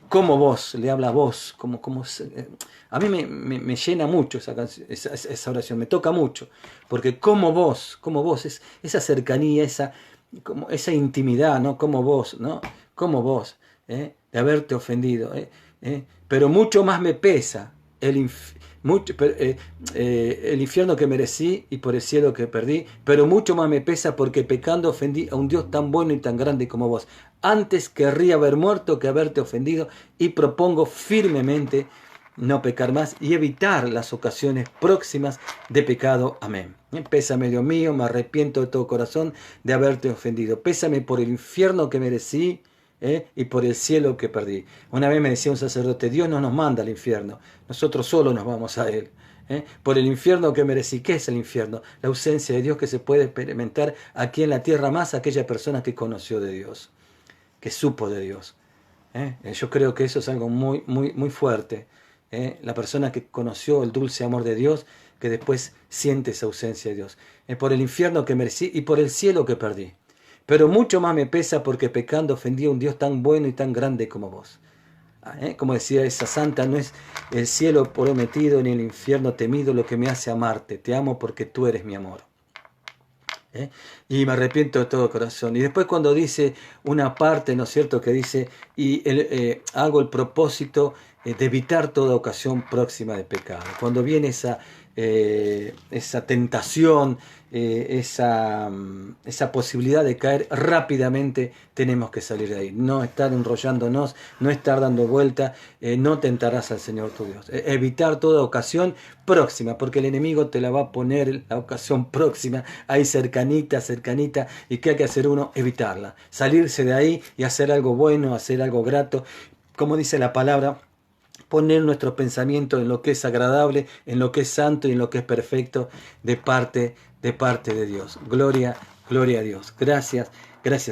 Como vos, le habla a vos, a mí me llena mucho esa oración, me toca mucho, porque como vos, esa cercanía, esa intimidad, ¿no? Como vos, ¿no? Como vos, de haberte ofendido, pero mucho más me pesa el infierno que merecí y por el cielo que perdí, pero mucho más me pesa porque pecando ofendí a un Dios tan bueno y tan grande como vos. Antes querría haber muerto que haberte ofendido, y propongo firmemente no pecar más y evitar las ocasiones próximas de pecado. Amén. Pésame, Dios mío, me arrepiento de todo corazón de haberte ofendido. Pésame por el infierno que merecí, y por el cielo que perdí. Una vez me decía un sacerdote: Dios no nos manda al infierno, nosotros solo nos vamos a él. Por el infierno que merecí. ¿Qué es el infierno? La ausencia de Dios que se puede experimentar aquí en la tierra, más aquella persona que conoció de Dios, que supo de Dios. Yo creo que eso es algo muy, muy, muy fuerte. La persona que conoció el dulce amor de Dios, que después siente esa ausencia de Dios. Por el infierno que merecí y por el cielo que perdí. Pero mucho más me pesa porque pecando ofendí a un Dios tan bueno y tan grande como vos. Como decía esa santa, no es el cielo prometido ni el infierno temido lo que me hace amarte. Te amo porque tú eres mi amor. Y me arrepiento de todo corazón. Y después cuando dice una parte, ¿no es cierto?, que dice, hago el propósito de evitar toda ocasión próxima de pecado. Cuando viene esa tentación, esa posibilidad de caer rápidamente, tenemos que salir de ahí. No estar enrollándonos, no estar dando vuelta, no tentarás al Señor tu Dios. Evitar toda ocasión próxima, porque el enemigo te la va a poner la ocasión próxima, ahí cercanita, y ¿qué hay que hacer uno? Evitarla. Salirse de ahí y hacer algo bueno, hacer algo grato. Como dice la palabra, poner nuestro pensamiento en lo que es agradable, en lo que es santo y en lo que es perfecto de parte de Dios. Gloria a Dios. Gracias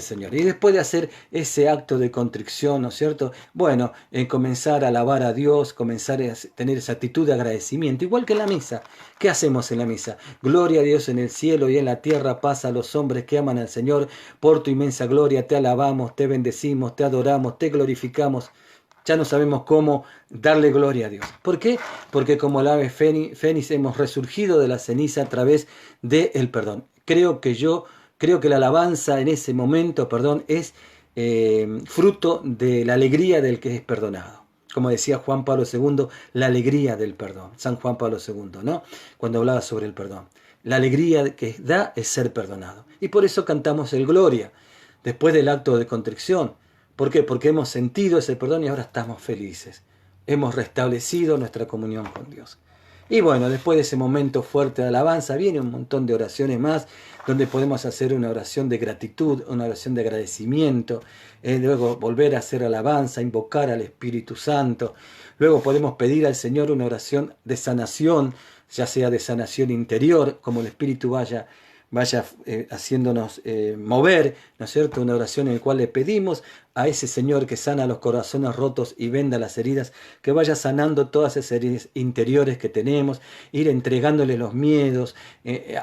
Señor. Y después de hacer ese acto de contrición, ¿no es cierto? Bueno, comenzar a alabar a Dios, comenzar a tener esa actitud de agradecimiento, igual que en la misa. ¿Qué hacemos en la misa? Gloria a Dios en el cielo y en la tierra, paz a los hombres que aman al Señor. Por tu inmensa gloria te alabamos, te bendecimos, te adoramos, te glorificamos. Ya no sabemos cómo darle gloria a Dios. ¿Por qué? Porque como el ave fénix hemos resurgido de la ceniza a través del perdón. Creo que la alabanza en ese momento, es fruto de la alegría del que es perdonado. Como decía Juan Pablo II, la alegría del perdón. San Juan Pablo II, ¿no? Cuando hablaba sobre el perdón. La alegría que da es ser perdonado. Y por eso cantamos el Gloria, después del acto de contrición. ¿Por qué? Porque hemos sentido ese perdón y ahora estamos felices. Hemos restablecido nuestra comunión con Dios. Y bueno, después de ese momento fuerte de alabanza, viene un montón de oraciones más, donde podemos hacer una oración de gratitud, una oración de agradecimiento, luego volver a hacer alabanza, invocar al Espíritu Santo. Luego podemos pedir al Señor una oración de sanación, ya sea de sanación interior, como el Espíritu vaya vaya haciéndonos mover, ¿no es cierto? Una oración en la cual le pedimos a ese Señor que sana los corazones rotos y venda las heridas, que vaya sanando todas esas heridas interiores que tenemos, ir entregándole los miedos,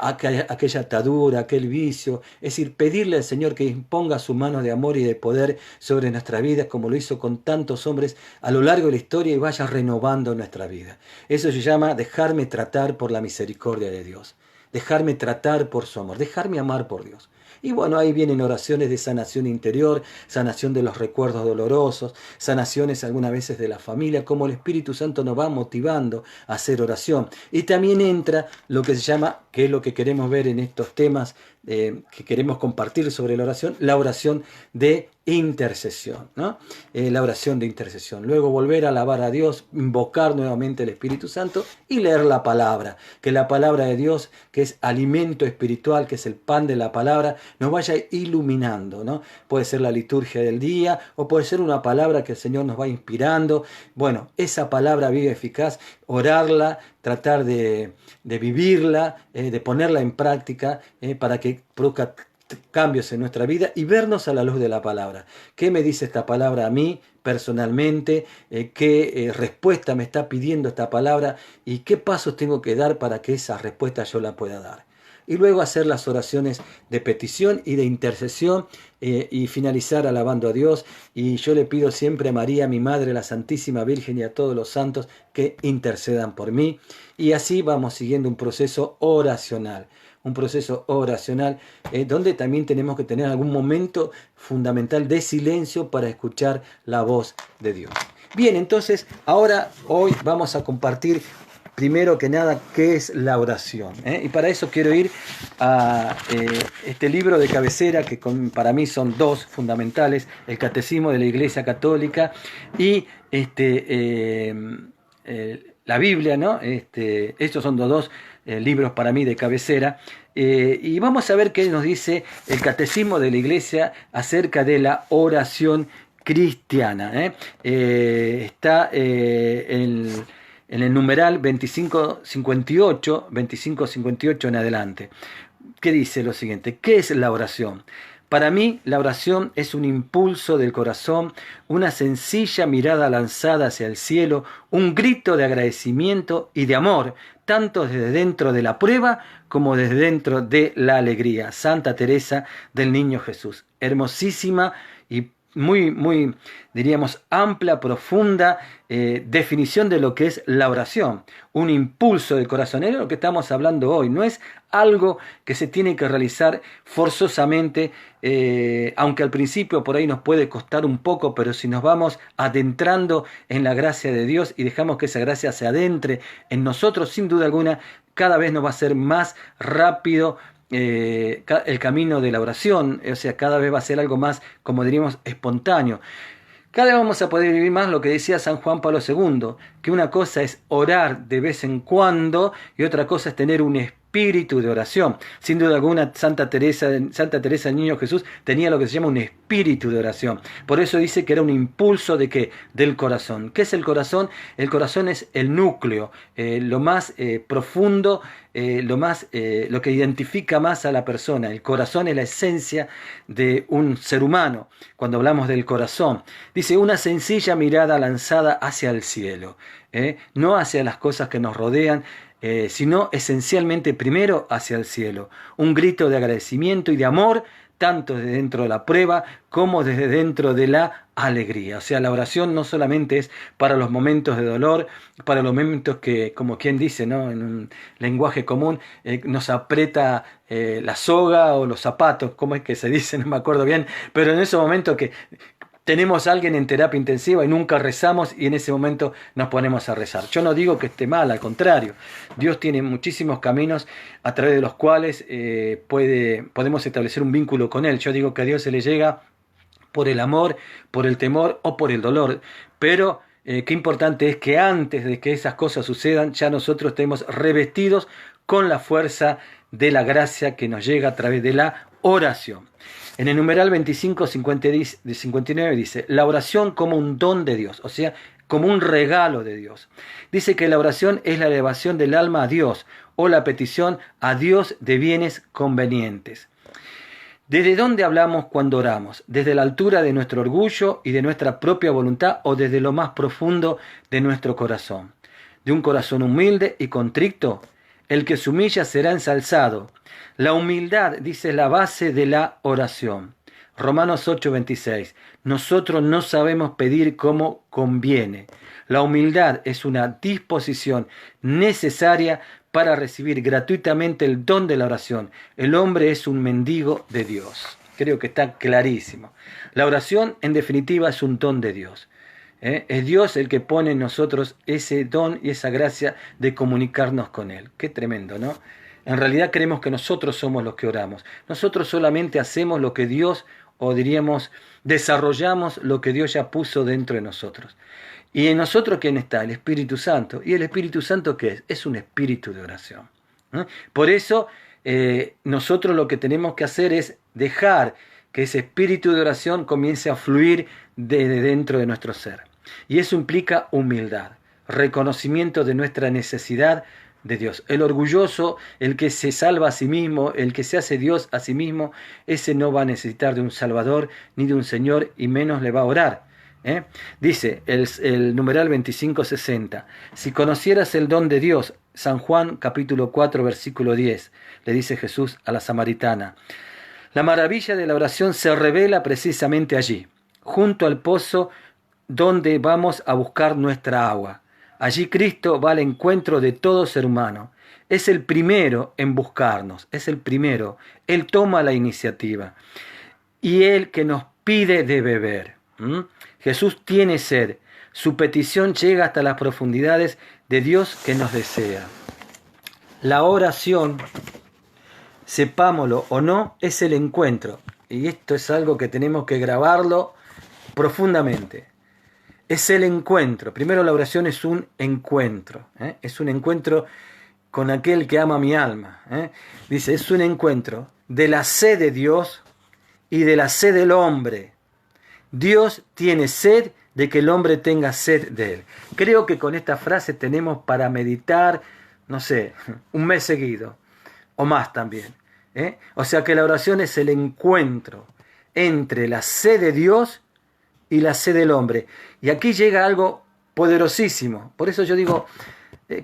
aquella atadura, aquel vicio, es decir, pedirle al Señor que imponga su mano de amor y de poder sobre nuestra vida, como lo hizo con tantos hombres a lo largo de la historia, y vaya renovando nuestra vida. Eso se llama dejarme tratar por la misericordia de Dios, dejarme tratar por su amor, dejarme amar por Dios. Y bueno, ahí vienen oraciones de sanación interior, sanación de los recuerdos dolorosos, sanaciones algunas veces de la familia, como el Espíritu Santo nos va motivando a hacer oración. Y también entra lo que se llama, que es lo que queremos ver en estos temas que queremos compartir sobre la oración de intercesión, ¿no? La oración de intercesión. Luego volver a alabar a Dios, invocar nuevamente el Espíritu Santo y leer la palabra. Que la palabra de Dios, que es alimento espiritual, que es el pan de la palabra, nos vaya iluminando, ¿no? Puede ser la liturgia del día o puede ser una palabra que el Señor nos va inspirando. Bueno, esa palabra viva y eficaz, orarla, tratar de vivirla, de ponerla en práctica para que produzca cambios en nuestra vida y vernos a la luz de la palabra. ¿Qué me dice esta palabra a mí personalmente? ¿Qué respuesta me está pidiendo esta palabra? ¿Y qué pasos tengo que dar para que esa respuesta yo la pueda dar? Y luego hacer las oraciones de petición y de intercesión y finalizar alabando a Dios. Y yo le pido siempre a María, mi Madre, la Santísima Virgen, y a todos los santos que intercedan por mí. Y así vamos siguiendo un proceso oracional. Donde también tenemos que tener algún momento fundamental de silencio para escuchar la voz de Dios. Bien, entonces hoy vamos a compartir primero que nada qué es la oración. Y para eso quiero ir a este libro de cabecera que para mí son dos fundamentales, el Catecismo de la Iglesia Católica y la Biblia, ¿no? Estos son los dos libros para mí de cabecera. Y vamos a ver qué nos dice el Catecismo de la Iglesia acerca de la oración cristiana. Está en el numeral 2558 en adelante, que dice lo siguiente: ¿qué es la oración? Para mí, la oración es un impulso del corazón, una sencilla mirada lanzada hacia el cielo, un grito de agradecimiento y de amor, tanto desde dentro de la prueba como desde dentro de la alegría. Santa Teresa del Niño Jesús. Hermosísima y muy, diríamos, amplia, profunda definición de lo que es la oración. Un impulso del corazón. Es lo que estamos hablando hoy. No es algo que se tiene que realizar forzosamente, aunque al principio por ahí nos puede costar un poco, pero si nos vamos adentrando en la gracia de Dios y dejamos que esa gracia se adentre en nosotros, sin duda alguna, cada vez nos va a ser más rápido el camino de la oración. O sea, cada vez va a ser algo más, como diríamos, espontáneo. Cada vez vamos a poder vivir más lo que decía San Juan Pablo II, que una cosa es orar de vez en cuando y otra cosa es tener un espíritu de oración. Sin duda alguna, Santa Teresa del Niño Jesús tenía lo que se llama un espíritu de oración. Por eso dice que era un impulso de ¿qué? Del corazón. ¿Qué es el corazón? El corazón es el núcleo, lo más profundo, lo que identifica más a la persona. El corazón es la esencia de un ser humano. Cuando hablamos del corazón, dice una sencilla mirada lanzada hacia el cielo, no hacia las cosas que nos rodean, sino esencialmente primero hacia el cielo. Un grito de agradecimiento y de amor, tanto desde dentro de la prueba como desde dentro de la alegría. O sea, la oración no solamente es para los momentos de dolor, para los momentos que, como quien dice, ¿no? En un lenguaje común, nos aprieta la soga o los zapatos, ¿cómo es que se dice? No me acuerdo bien, pero en esos momentos que tenemos a alguien en terapia intensiva y nunca rezamos y en ese momento nos ponemos a rezar. Yo no digo que esté mal, al contrario. Dios tiene muchísimos caminos a través de los cuales podemos establecer un vínculo con Él. Yo digo que a Dios se le llega por el amor, por el temor o por el dolor. Pero qué importante es que antes de que esas cosas sucedan, ya nosotros estemos revestidos con la fuerza de la gracia que nos llega a través de la oración. En el numeral 2559 dice, la oración como un don de Dios, o sea, como un regalo de Dios. Dice que la oración es la elevación del alma a Dios o la petición a Dios de bienes convenientes. ¿Desde dónde hablamos cuando oramos? ¿Desde la altura de nuestro orgullo y de nuestra propia voluntad o desde lo más profundo de nuestro corazón? ¿De un corazón humilde y contrito? El que se humilla será ensalzado. La humildad, dice, es la base de la oración. Romanos 8:26. Nosotros no sabemos pedir como conviene. La humildad es una disposición necesaria para recibir gratuitamente el don de la oración. El hombre es un mendigo de Dios. Creo que está clarísimo. La oración, en definitiva, es un don de Dios. Es Dios el que pone en nosotros ese don y esa gracia de comunicarnos con Él. Qué tremendo, ¿no? En realidad creemos que nosotros somos los que oramos. Nosotros solamente hacemos lo que Dios, o diríamos, desarrollamos lo que Dios ya puso dentro de nosotros. ¿Y en nosotros quién está? El Espíritu Santo. ¿Y el Espíritu Santo qué es? Es un espíritu de oración. Por eso nosotros lo que tenemos que hacer es dejar que ese espíritu de oración comience a fluir desde dentro de nuestro ser. Y eso implica humildad, reconocimiento de nuestra necesidad de Dios. El orgulloso, el que se salva a sí mismo, el que se hace Dios a sí mismo, ese no va a necesitar de un Salvador ni de un Señor y menos le va a orar. Dice el numeral 2560, si conocieras el don de Dios, San Juan capítulo 4 versículo 10, le dice Jesús a la samaritana, la maravilla de la oración se revela precisamente allí, junto al pozo donde vamos a buscar nuestra agua. Allí Cristo va al encuentro de todo ser humano. Es el primero en buscarnos, es el primero. Él toma la iniciativa. Y Él que nos pide de beber. Jesús tiene sed. Su petición llega hasta las profundidades de Dios que nos desea. La oración, sepámoslo o no, es el encuentro. Y esto es algo que tenemos que grabarlo profundamente. Es el encuentro. Primero la oración es un encuentro. Es un encuentro con aquel que ama mi alma. Dice, es un encuentro de la sed de Dios y de la sed del hombre. Dios tiene sed de que el hombre tenga sed de Él. Creo que con esta frase tenemos para meditar, no sé, un mes seguido, o más también. O sea que la oración es el encuentro entre la sed de Dios y la sed del hombre. Y aquí llega algo poderosísimo. Por eso yo digo,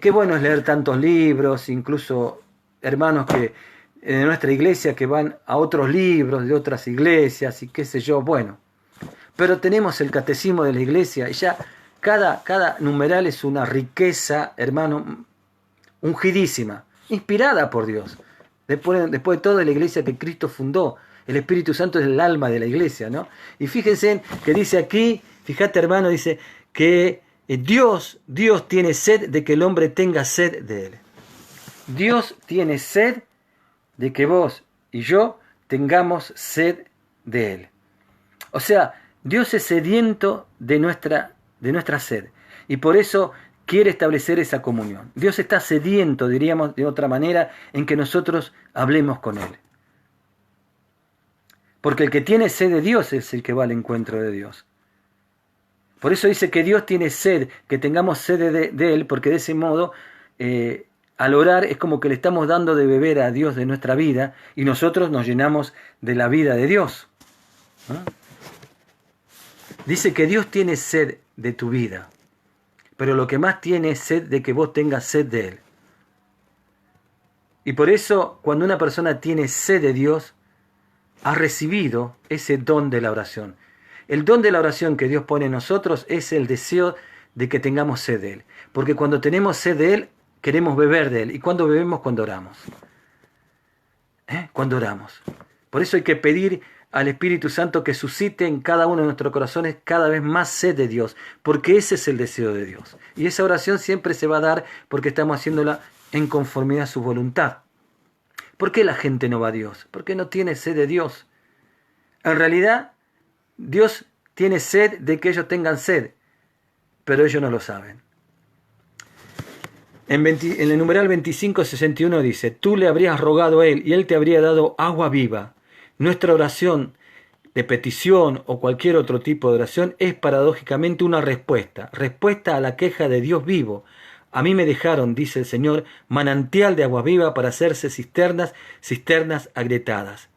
qué bueno es leer tantos libros, incluso hermanos que de nuestra iglesia que van a otros libros de otras iglesias y qué sé yo, bueno. Pero tenemos el catecismo de la iglesia y ya cada numeral es una riqueza, hermano, ungidísima, inspirada por Dios. Después de todo, la iglesia que Cristo fundó. El Espíritu Santo es el alma de la iglesia, ¿no? Y fíjense que dice aquí, fíjate hermano, dice que Dios tiene sed de que el hombre tenga sed de Él. Dios tiene sed de que vos y yo tengamos sed de Él. O sea, Dios es sediento de nuestra sed. Y por eso quiere establecer esa comunión. Dios está sediento, diríamos de otra manera, en que nosotros hablemos con Él. Porque el que tiene sed de Dios es el que va al encuentro de Dios. Por eso dice que Dios tiene sed, que tengamos sed de Él, porque de ese modo, al orar es como que le estamos dando de beber a Dios de nuestra vida y nosotros nos llenamos de la vida de Dios. Dice que Dios tiene sed de tu vida, pero lo que más tiene es sed de que vos tengas sed de Él. Y por eso, cuando una persona tiene sed de Dios, ha recibido ese don de la oración. El don de la oración que Dios pone en nosotros es el deseo de que tengamos sed de Él. Porque cuando tenemos sed de Él, queremos beber de Él. ¿Y cuando bebemos? Cuando oramos. Cuando oramos. Por eso hay que pedir al Espíritu Santo que suscite en cada uno de nuestros corazones cada vez más sed de Dios. Porque ese es el deseo de Dios. Y esa oración siempre se va a dar porque estamos haciéndola en conformidad a su voluntad. ¿Por qué la gente no va a Dios? Porque no tiene sed de Dios. En realidad, Dios tiene sed de que ellos tengan sed, pero ellos no lo saben. En el numeral 2561 dice, tú le habrías rogado a Él y Él te habría dado agua viva. Nuestra oración de petición o cualquier otro tipo de oración es paradójicamente una respuesta a la queja de Dios vivo. A mí me dejaron, dice el Señor, manantial de agua viva para hacerse cisternas agrietadas.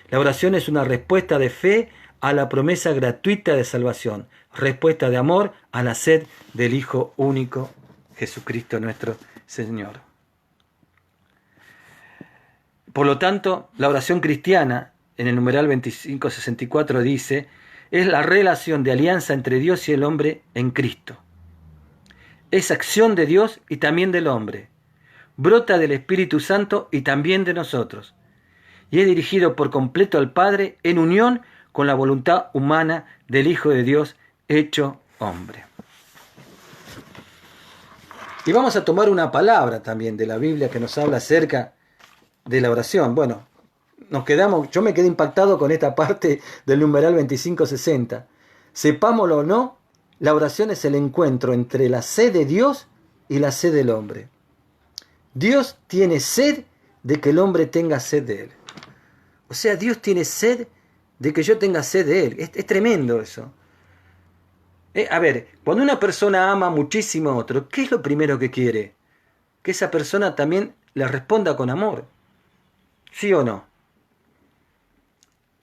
La oración es una respuesta de fe a la promesa gratuita de salvación, respuesta de amor a la sed del Hijo único, Jesucristo nuestro Señor. Por lo tanto, la oración cristiana, en el numeral 2564 dice, es la relación de alianza entre Dios y el hombre en Cristo. Es acción de Dios y también del hombre. Brota del Espíritu Santo y también de nosotros. Y es dirigido por completo al Padre en unión con la voluntad humana del Hijo de Dios hecho hombre. Y vamos a tomar una palabra también de la Biblia que nos habla acerca de la oración. Bueno, yo me quedé impactado con esta parte del numeral 2560. Sepámoslo o no, la oración es el encuentro entre la sed de Dios y la sed del hombre. Dios tiene sed de que el hombre tenga sed de él. O sea, Dios tiene sed de que yo tenga sed de él. Es tremendo eso. A ver, cuando una persona ama muchísimo a otro, ¿qué es lo primero que quiere? Que esa persona también le responda con amor. ¿Sí o no?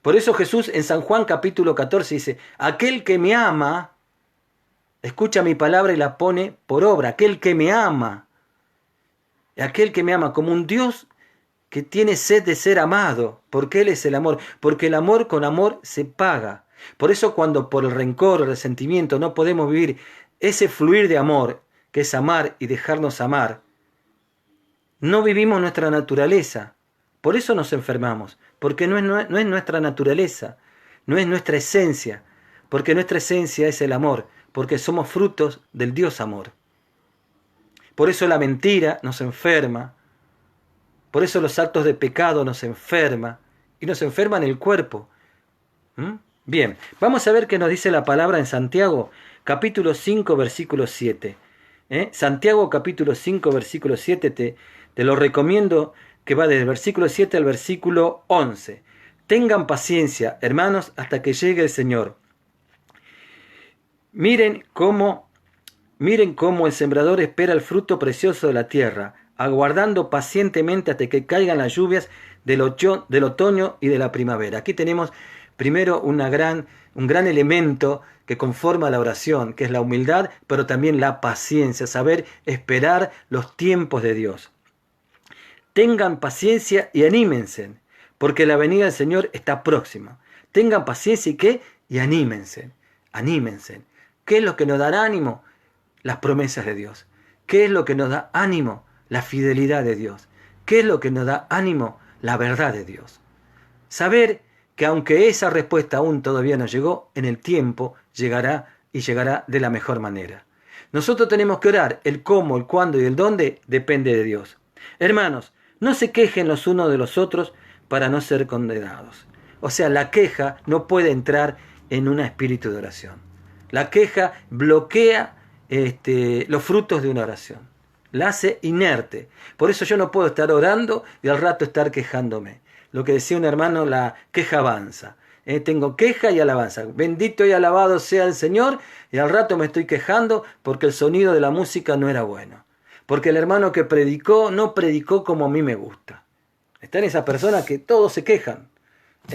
Por eso Jesús en San Juan capítulo 14 dice, aquel que me ama, escucha mi palabra y la pone por obra. Aquel que me ama como un Dios que tiene sed de ser amado, porque Él es el amor, porque el amor con amor se paga. Por eso cuando por el rencor o el resentimiento no podemos vivir ese fluir de amor, que es amar y dejarnos amar, no vivimos nuestra naturaleza. Por eso nos enfermamos, porque no es nuestra naturaleza, no es nuestra esencia, porque nuestra esencia es el amor, porque somos frutos del Dios amor. Por eso la mentira nos enferma, por eso los actos de pecado nos enferman, y nos enferman el cuerpo. Bien, vamos a ver qué nos dice la palabra en Santiago, capítulo 5, versículo 7. Santiago, capítulo 5, versículo 7, te lo recomiendo, que va desde el versículo 7 al versículo 11. Tengan paciencia, hermanos, hasta que llegue el Señor. Miren cómo el sembrador espera el fruto precioso de la tierra, aguardando pacientemente hasta que caigan las lluvias del otoño y de la primavera. Aquí tenemos primero un gran elemento que conforma la oración, que es la humildad, pero también la paciencia, saber esperar los tiempos de Dios. Tengan paciencia y anímense, porque la venida del Señor está próxima. Tengan paciencia y ¿qué? Y anímense. ¿Qué es lo que nos da ánimo? Las promesas de Dios. ¿Qué es lo que nos da ánimo? La fidelidad de Dios. ¿Qué es lo que nos da ánimo? La verdad de Dios. Saber que aunque esa respuesta aún todavía no llegó, en el tiempo llegará y llegará de la mejor manera. Nosotros tenemos que orar. El cómo, el cuándo y el dónde depende de Dios. Hermanos, no se quejen los unos de los otros para no ser condenados. O sea, la queja no puede entrar en un espíritu de oración. La queja bloquea los frutos de una oración. La hace inerte. Por eso yo no puedo estar orando y al rato estar quejándome. Lo que decía un hermano, la queja avanza. Tengo queja y alabanza. Bendito y alabado sea el Señor, y al rato me estoy quejando porque el sonido de la música no era bueno. Porque el hermano que predicó no predicó como a mí me gusta. Están esas personas que todos se quejan.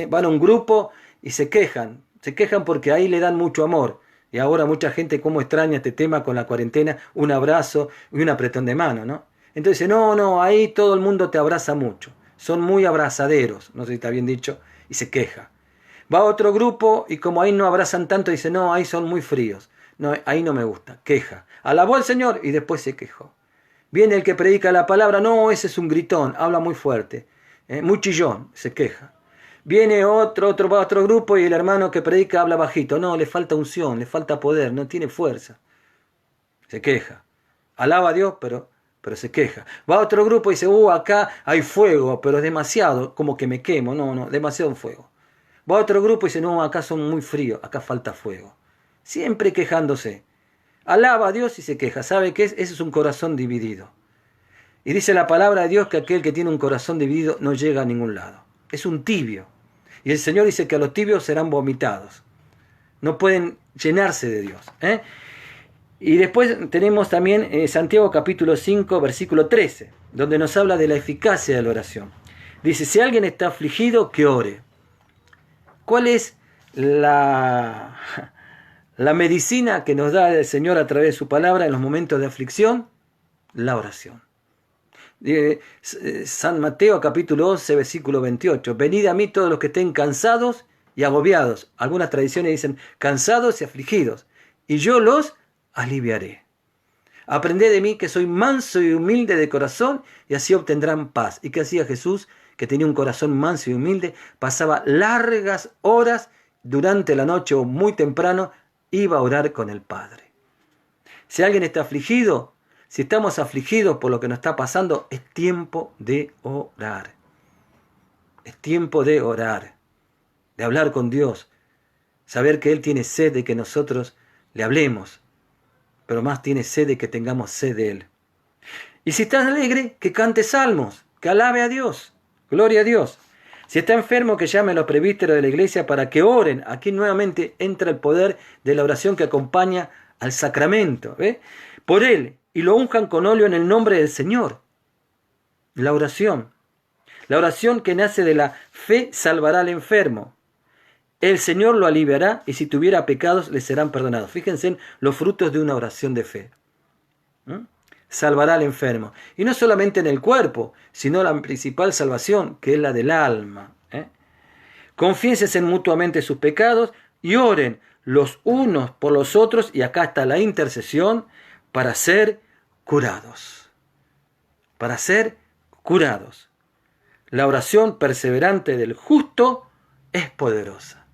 Van a un grupo y se quejan. Se quejan porque ahí le dan mucho amor. Y ahora mucha gente cómo extraña este tema con la cuarentena, un abrazo y un apretón de mano, ¿no? Entonces, no, ahí todo el mundo te abraza mucho. Son muy abrazaderos, no sé si está bien dicho, y se queja. Va a otro grupo y como ahí no abrazan tanto, dice, no, ahí son muy fríos. No, ahí no me gusta, queja. Alabó al Señor y después se quejó. Viene el que predica la palabra, no, ese es un gritón, habla muy fuerte, muy chillón, se queja. Viene otro, va a otro grupo y el hermano que predica habla bajito, no, le falta unción, le falta poder, no tiene fuerza. Se queja. Alaba a Dios, pero se queja. Va a otro grupo y dice, acá hay fuego, pero es demasiado, como que me quemo, no, demasiado fuego. Va a otro grupo y dice, no, acá son muy fríos, acá falta fuego. Siempre quejándose. Alaba a Dios y se queja. ¿Sabe qué es? Ese es un corazón dividido. Y dice la palabra de Dios que aquel que tiene un corazón dividido no llega a ningún lado. Es un tibio. Y el Señor dice que a los tibios serán vomitados. No pueden llenarse de Dios. Y después tenemos también Santiago capítulo 5, versículo 13, donde nos habla de la eficacia de la oración. Dice, si alguien está afligido, que ore. ¿Cuál es la medicina que nos da el Señor a través de su palabra en los momentos de aflicción? La oración. San Mateo capítulo 11, versículo 28. Venid a mí todos los que estén cansados y agobiados. Algunas tradiciones dicen cansados y afligidos, y yo los aliviaré. Aprended de mí que soy manso y humilde de corazón, y así obtendrán paz. ¿Y qué hacía Jesús? Que tenía un corazón manso y humilde, pasaba largas horas durante la noche o muy temprano, iba a orar con el Padre. Si alguien está afligido, si estamos afligidos por lo que nos está pasando, es tiempo de orar. Es tiempo de orar, de hablar con Dios, saber que Él tiene sed de que nosotros le hablemos, pero más tiene sed de que tengamos sed de Él. Y si estás alegre, que cante salmos, que alabe a Dios, gloria a Dios. Si está enfermo, que llame a los presbíteros de la iglesia para que oren. Aquí nuevamente entra el poder de la oración que acompaña al sacramento, por Él, y lo unjan con óleo en el nombre del Señor. La oración que nace de la fe salvará al enfermo. El Señor lo aliviará y si tuviera pecados le serán perdonados. Fíjense en los frutos de una oración de fe. Salvará al enfermo. Y no solamente en el cuerpo, sino la principal salvación, que es la del alma. Confiésense mutuamente sus pecados y oren los unos por los otros, y acá está la intercesión, para ser curados. Para ser curados. La oración perseverante del justo es poderosa.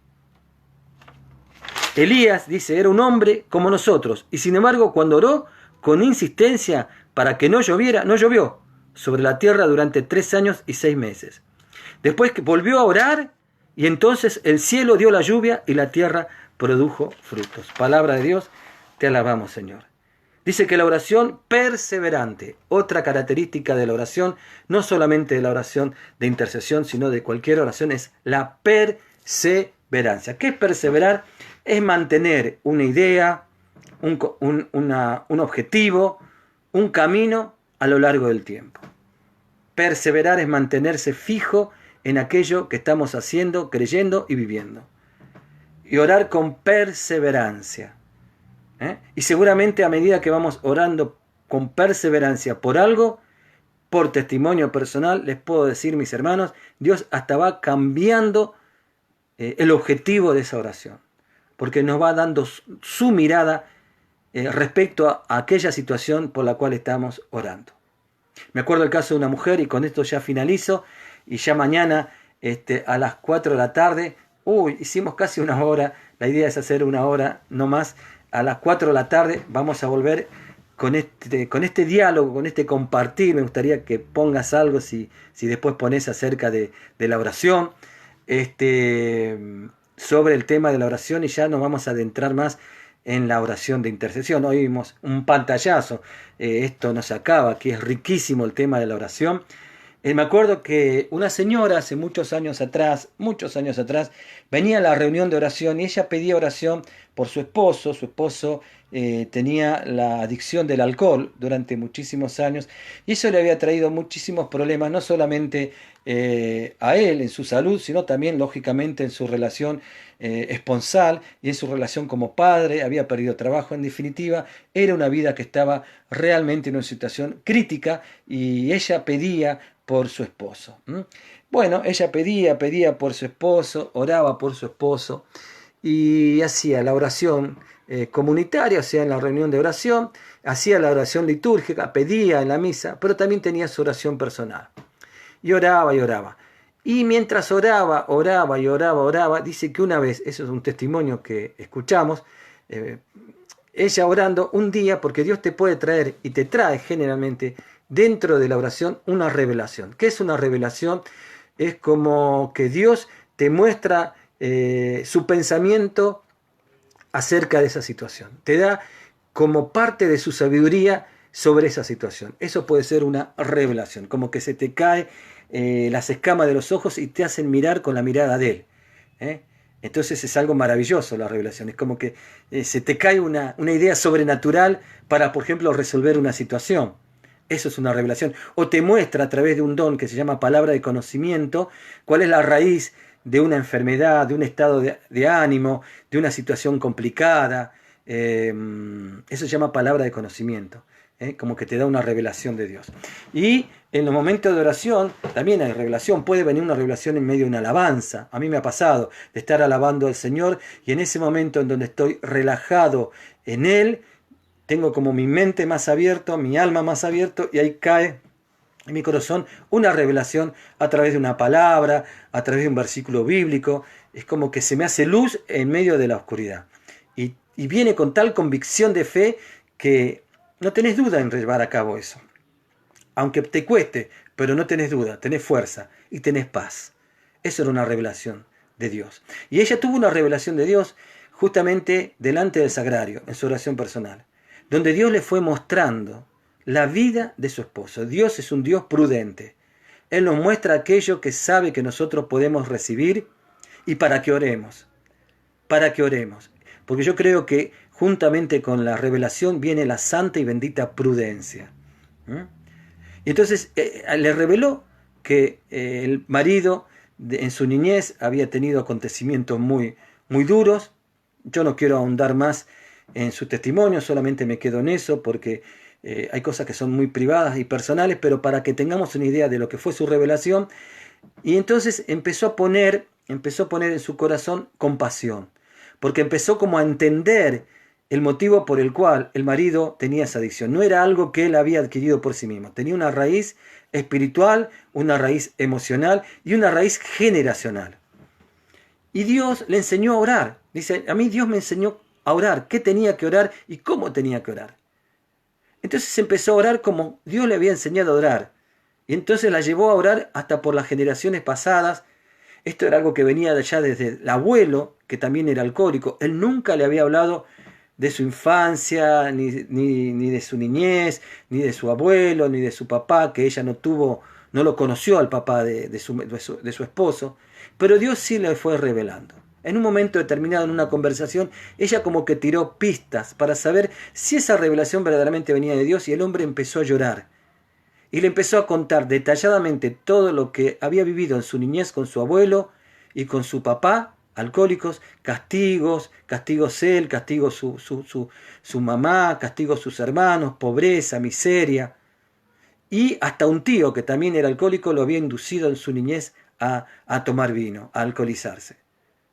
Elías, dice, era un hombre como nosotros, y sin embargo cuando oró con insistencia para que no lloviera, no llovió sobre la tierra durante 3 años y 6 meses. Después que volvió a orar, y entonces el cielo dio la lluvia y la tierra produjo frutos. Palabra de Dios, te alabamos, Señor. Dice que la oración perseverante, otra característica de la oración, no solamente de la oración de intercesión, sino de cualquier oración, es la perseverancia. ¿Qué es perseverar? Es mantener una idea, un objetivo, un camino a lo largo del tiempo. Perseverar es mantenerse fijo en aquello que estamos haciendo, creyendo y viviendo. Y orar con perseverancia. Y seguramente a medida que vamos orando con perseverancia por algo, por testimonio personal, les puedo decir, mis hermanos, Dios hasta va cambiando el objetivo de esa oración, porque nos va dando su mirada respecto a aquella situación por la cual estamos orando. Me acuerdo el caso de una mujer, y con esto ya finalizo, y ya mañana a las 4 de la tarde, hicimos casi 1 hora, la idea es hacer 1 hora, no más. A las 4 de la tarde vamos a volver con este diálogo, con este compartir. Me gustaría que pongas algo, si después pones acerca de la oración, sobre el tema de la oración, y ya nos vamos a adentrar más en la oración de intercesión. Hoy vimos un pantallazo, esto no se acaba, que es riquísimo el tema de la oración. Me acuerdo que una señora hace muchos años atrás, venía a la reunión de oración y ella pedía oración por su esposo. Su esposo tenía la adicción del alcohol durante muchísimos años, y eso le había traído muchísimos problemas, no solamente a él en su salud, sino también lógicamente en su relación esponsal y en su relación como padre. Había perdido trabajo. En definitiva, era una vida que estaba realmente en una situación crítica, y ella pedía por su esposo. Bueno, ella pedía por su esposo, oraba por su esposo, y hacía la oración comunitaria, o sea, en la reunión de oración, hacía la oración litúrgica, pedía en la misa, pero también tenía su oración personal. Y oraba y oraba. Y mientras oraba, dice que una vez, eso es un testimonio que escuchamos, ella orando un día, porque Dios te puede traer, y te trae generalmente dentro de la oración, una revelación. ¿Qué es una revelación? Es como que Dios te muestra su pensamiento acerca de esa situación. Te da como parte de su sabiduría sobre esa situación. Eso puede ser una revelación, como que se te cae las escamas de los ojos y te hacen mirar con la mirada de Él. ¿eh? Entonces es algo maravilloso la revelación. Es como que se te cae una idea sobrenatural para, por ejemplo, resolver una situación. Eso es una revelación. O te muestra a través de un don que se llama palabra de conocimiento cuál es la raíz de una enfermedad, de un estado de ánimo, de una situación complicada. Eso se llama palabra de conocimiento. Como que te da una revelación de Dios. Y en los momentos de oración también hay revelación. Puede venir una revelación en medio de una alabanza. A mí me ha pasado de estar alabando al Señor y en ese momento en donde estoy relajado en Él, tengo como mi mente más abierta, mi alma más abierta, y ahí cae en mi corazón una revelación a través de una palabra, a través de un versículo bíblico. Es como que se me hace luz en medio de la oscuridad. Y viene con tal convicción de fe que no tenés duda en llevar a cabo eso. Aunque te cueste, pero no tenés duda, tenés fuerza y tenés paz. Eso era una revelación de Dios. Y ella tuvo una revelación de Dios justamente delante del sagrario, en su oración personal, donde Dios le fue mostrando la vida de su esposo. Dios es un Dios prudente. Él nos muestra aquello que sabe que nosotros podemos recibir y para que oremos. Para que oremos. Porque yo creo que juntamente con la revelación viene la santa y bendita prudencia. Y entonces le reveló que el marido en su niñez había tenido acontecimientos muy, muy duros. Yo no quiero ahondar más en su testimonio, solamente me quedo en eso porque hay cosas que son muy privadas y personales, pero para que tengamos una idea de lo que fue su revelación. Y entonces empezó a poner en su corazón compasión, porque empezó como a entender el motivo por el cual el marido tenía esa adicción. No era algo que él había adquirido por sí mismo, tenía una raíz espiritual, una raíz emocional y una raíz generacional. Y Dios le enseñó a orar. Dice, a mí Dios me enseñó a orar, qué tenía que orar y cómo tenía que orar. Entonces empezó a orar como Dios le había enseñado a orar. Y entonces la llevó a orar hasta por las generaciones pasadas. Esto era algo que venía de allá desde el abuelo, que también era alcohólico. Él nunca le había hablado de su infancia, ni de su niñez, ni de su abuelo, ni de su papá, que ella no lo conoció al papá de su esposo. Pero Dios sí le fue revelando. En un momento determinado, en una conversación, ella como que tiró pistas para saber si esa revelación verdaderamente venía de Dios, y el hombre empezó a llorar. Y le empezó a contar detalladamente todo lo que había vivido en su niñez con su abuelo y con su papá, alcohólicos, castigos él, castigos su mamá, castigos sus hermanos, pobreza, miseria. Y hasta un tío que también era alcohólico lo había inducido en su niñez a tomar vino, a alcoholizarse.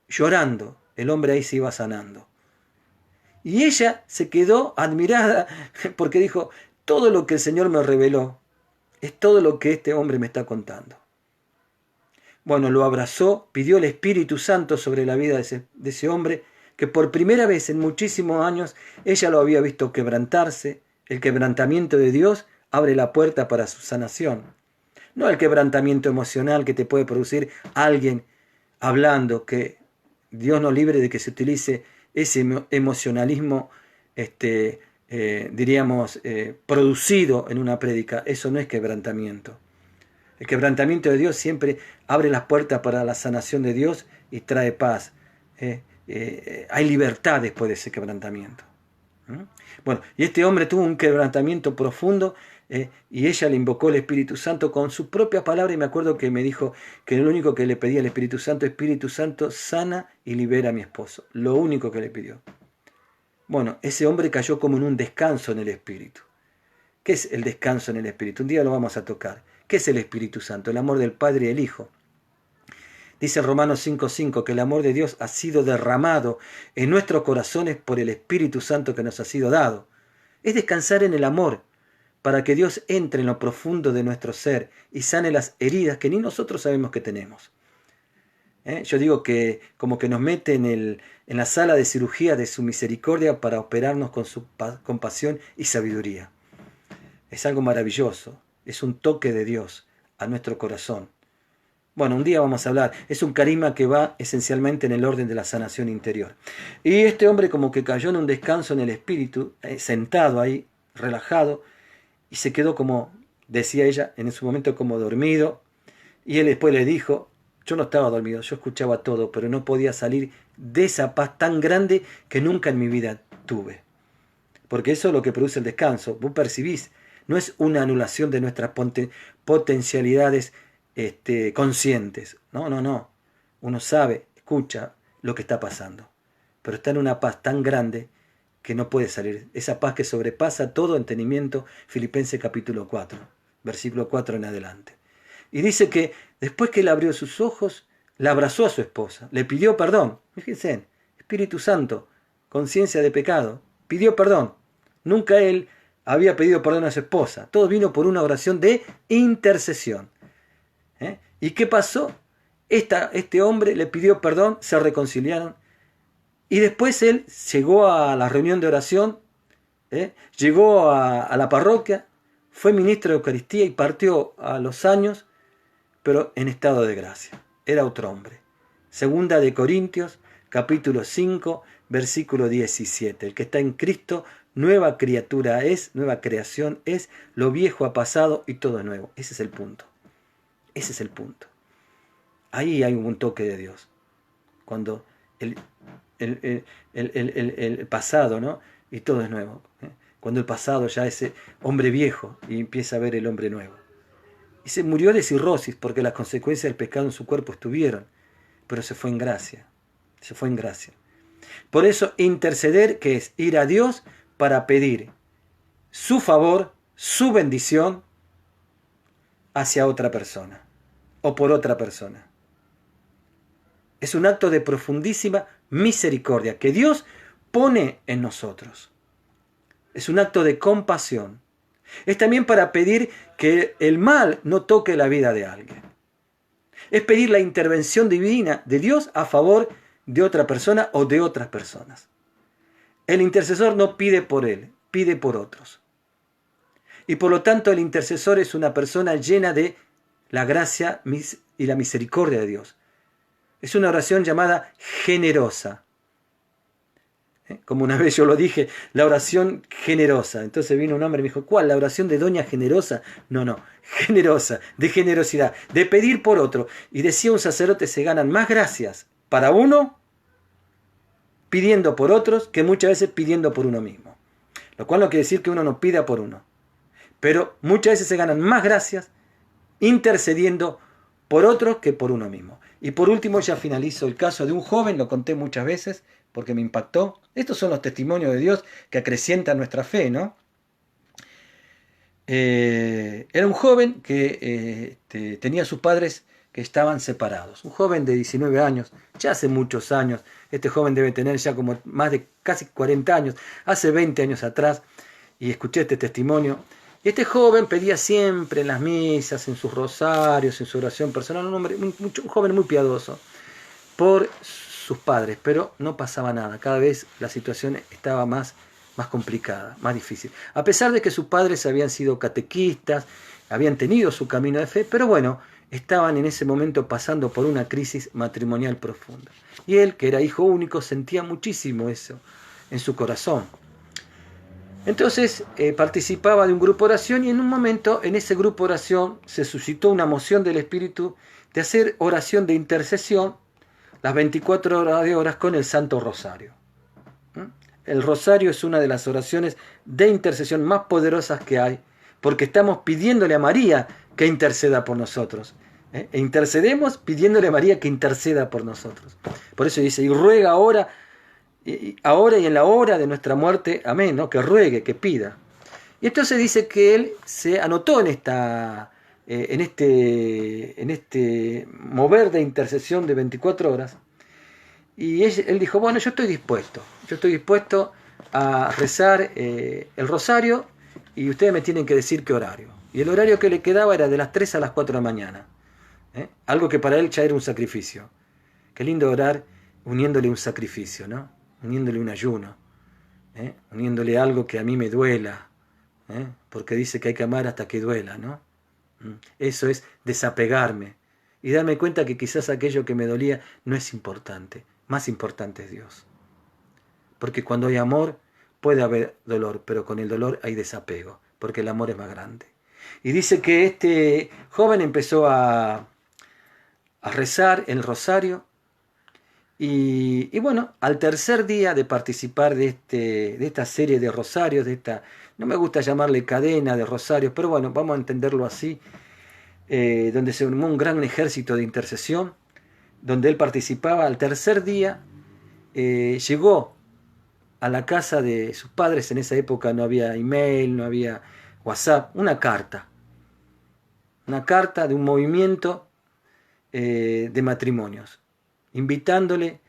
Llorando, el hombre ahí se iba sanando. Y ella se quedó admirada porque dijo, todo lo que el Señor me reveló es todo lo que este hombre me está contando. Bueno, lo abrazó, pidió el Espíritu Santo sobre la vida de ese hombre, que por primera vez en muchísimos años ella lo había visto quebrantarse. El quebrantamiento de Dios abre la puerta para su sanación. No el quebrantamiento emocional que te puede producir alguien hablando, que Dios nos libre de que se utilice ese emocionalismo, producido en una prédica. Eso no es quebrantamiento. El quebrantamiento de Dios siempre abre las puertas para la sanación de Dios y trae paz. Hay libertad después de ese quebrantamiento. Bueno, y este hombre tuvo un quebrantamiento profundo, y ella le invocó el Espíritu Santo con su propia palabra, y me acuerdo que me dijo que lo único que le pedía al Espíritu Santo, sana y libera a mi esposo. Lo único que le pidió. Bueno, ese hombre cayó como en un descanso en el Espíritu. ¿Qué es el descanso en el Espíritu? Un día lo vamos a tocar. ¿Qué es el Espíritu Santo? El amor del Padre y el Hijo. Dice en Romanos 5:5 que el amor de Dios ha sido derramado en nuestros corazones por el Espíritu Santo que nos ha sido dado. Es descansar en el amor, para que Dios entre en lo profundo de nuestro ser y sane las heridas que ni nosotros sabemos que tenemos. Yo digo que como que nos mete en la sala de cirugía de su misericordia para operarnos con su compasión y sabiduría. Es algo maravilloso, es un toque de Dios a nuestro corazón. Bueno, un día vamos a hablar, es un carisma que va esencialmente en el orden de la sanación interior. Y este hombre como que cayó en un descanso en el espíritu, sentado ahí, relajado, y se quedó como, decía ella, en ese momento como dormido, y él después le dijo, Yo no estaba dormido, yo escuchaba todo, pero no podía salir de esa paz tan grande que nunca en mi vida tuve. Porque eso es lo que produce el descanso. Vos percibís, no es una anulación de nuestras potencialidades conscientes. No, no, no. Uno sabe, escucha lo que está pasando. Pero está en una paz tan grande que no puede salir. Esa paz que sobrepasa todo entendimiento. Filipenses capítulo 4, versículo 4 en adelante. Y dice que después que él abrió sus ojos, la abrazó a su esposa, le pidió perdón. Fíjense, Espíritu Santo, conciencia de pecado, pidió perdón. Nunca él había pedido perdón a su esposa. Todo vino por una oración de intercesión. ¿Y qué pasó? Este hombre le pidió perdón, se reconciliaron. Y después él llegó a la reunión de oración, llegó a la parroquia, fue ministro de Eucaristía y partió a los años, pero en estado de gracia. Era otro hombre. Segunda de Corintios, capítulo 5, versículo 17. El que está en Cristo, nueva criatura es, nueva creación es, lo viejo ha pasado y todo es nuevo. Ese es el punto. Ese es el punto. Ahí hay un toque de Dios. Cuando el pasado, ¿no? Y todo es nuevo. Cuando el pasado ya es hombre viejo y empieza a ver el hombre nuevo. Y se murió de cirrosis porque las consecuencias del pecado en su cuerpo estuvieron. Pero se fue en gracia. Se fue en gracia. Por eso interceder, que es ir a Dios para pedir su favor, su bendición hacia otra persona o por otra persona. Es un acto de profundísima misericordia que Dios pone en nosotros. Es un acto de compasión. Es también para pedir que el mal no toque la vida de alguien. Es pedir la intervención divina de Dios a favor de otra persona o de otras personas. El intercesor no pide por él, pide por otros. Y por lo tanto el intercesor es una persona llena de la gracia y la misericordia de Dios. Es una oración llamada generosa. Como una vez yo lo dije, la oración generosa. Entonces vino un hombre y me dijo, ¿cuál? ¿La oración de Doña Generosa? No, no, generosa, de generosidad, de pedir por otro. Y decía un sacerdote, se ganan más gracias para uno pidiendo por otros que muchas veces pidiendo por uno mismo. Lo cual no quiere decir que uno no pida por uno. Pero muchas veces se ganan más gracias intercediendo por otros que por uno mismo. Y por último ya finalizo el caso de un joven, lo conté muchas veces porque me impactó. Estos son los testimonios de Dios que acrecientan nuestra fe, ¿no? Era un joven que tenía sus padres que estaban separados. Un joven de 19 años, ya hace muchos años. Este joven debe tener ya como más de casi 40 años, hace 20 años atrás, y escuché este testimonio. Y este joven pedía siempre en las misas, en sus rosarios, en su oración personal, un joven muy piadoso, por sus padres, pero no pasaba nada. Cada vez la situación estaba más complicada, más difícil. A pesar de que sus padres habían sido catequistas, habían tenido su camino de fe, pero bueno, estaban en ese momento pasando por una crisis matrimonial profunda. Y él, que era hijo único, sentía muchísimo eso en su corazón. Entonces participaba de un grupo de oración y en un momento en ese grupo de oración se suscitó una moción del Espíritu de hacer oración de intercesión las 24 horas de horas con el Santo Rosario. El Rosario es una de las oraciones de intercesión más poderosas que hay, porque estamos pidiéndole a María que interceda por nosotros. E intercedemos pidiéndole a María que interceda por nosotros. Por eso dice, y ruega ahora y en la hora de nuestra muerte, amén, ¿no? Que ruegue, que pida. Y entonces dice que él se anotó en este mover de intercesión de 24 horas, y él dijo, bueno, yo estoy dispuesto a rezar el rosario, y ustedes me tienen que decir qué horario. Y el horario que le quedaba era de las 3 a las 4 de la mañana. Algo que para él ya era un sacrificio. Qué lindo orar uniéndole un sacrificio, ¿no? Uniéndole un ayuno, uniéndole algo que a mí me duela, porque dice que hay que amar hasta que duela, ¿no? Eso es desapegarme y darme cuenta que quizás aquello que me dolía no es importante, más importante es Dios. Porque cuando hay amor puede haber dolor, pero con el dolor hay desapego, porque el amor es más grande. Y dice que este joven empezó a a rezar el rosario. Y bueno, al tercer día de participar de esta serie de rosarios, no me gusta llamarle cadena de rosarios, pero bueno, vamos a entenderlo así, donde se formó un gran ejército de intercesión, donde él participaba. Al tercer día llegó a la casa de sus padres. En esa época no había email, no había WhatsApp, una carta de un movimiento de matrimonios, invitándole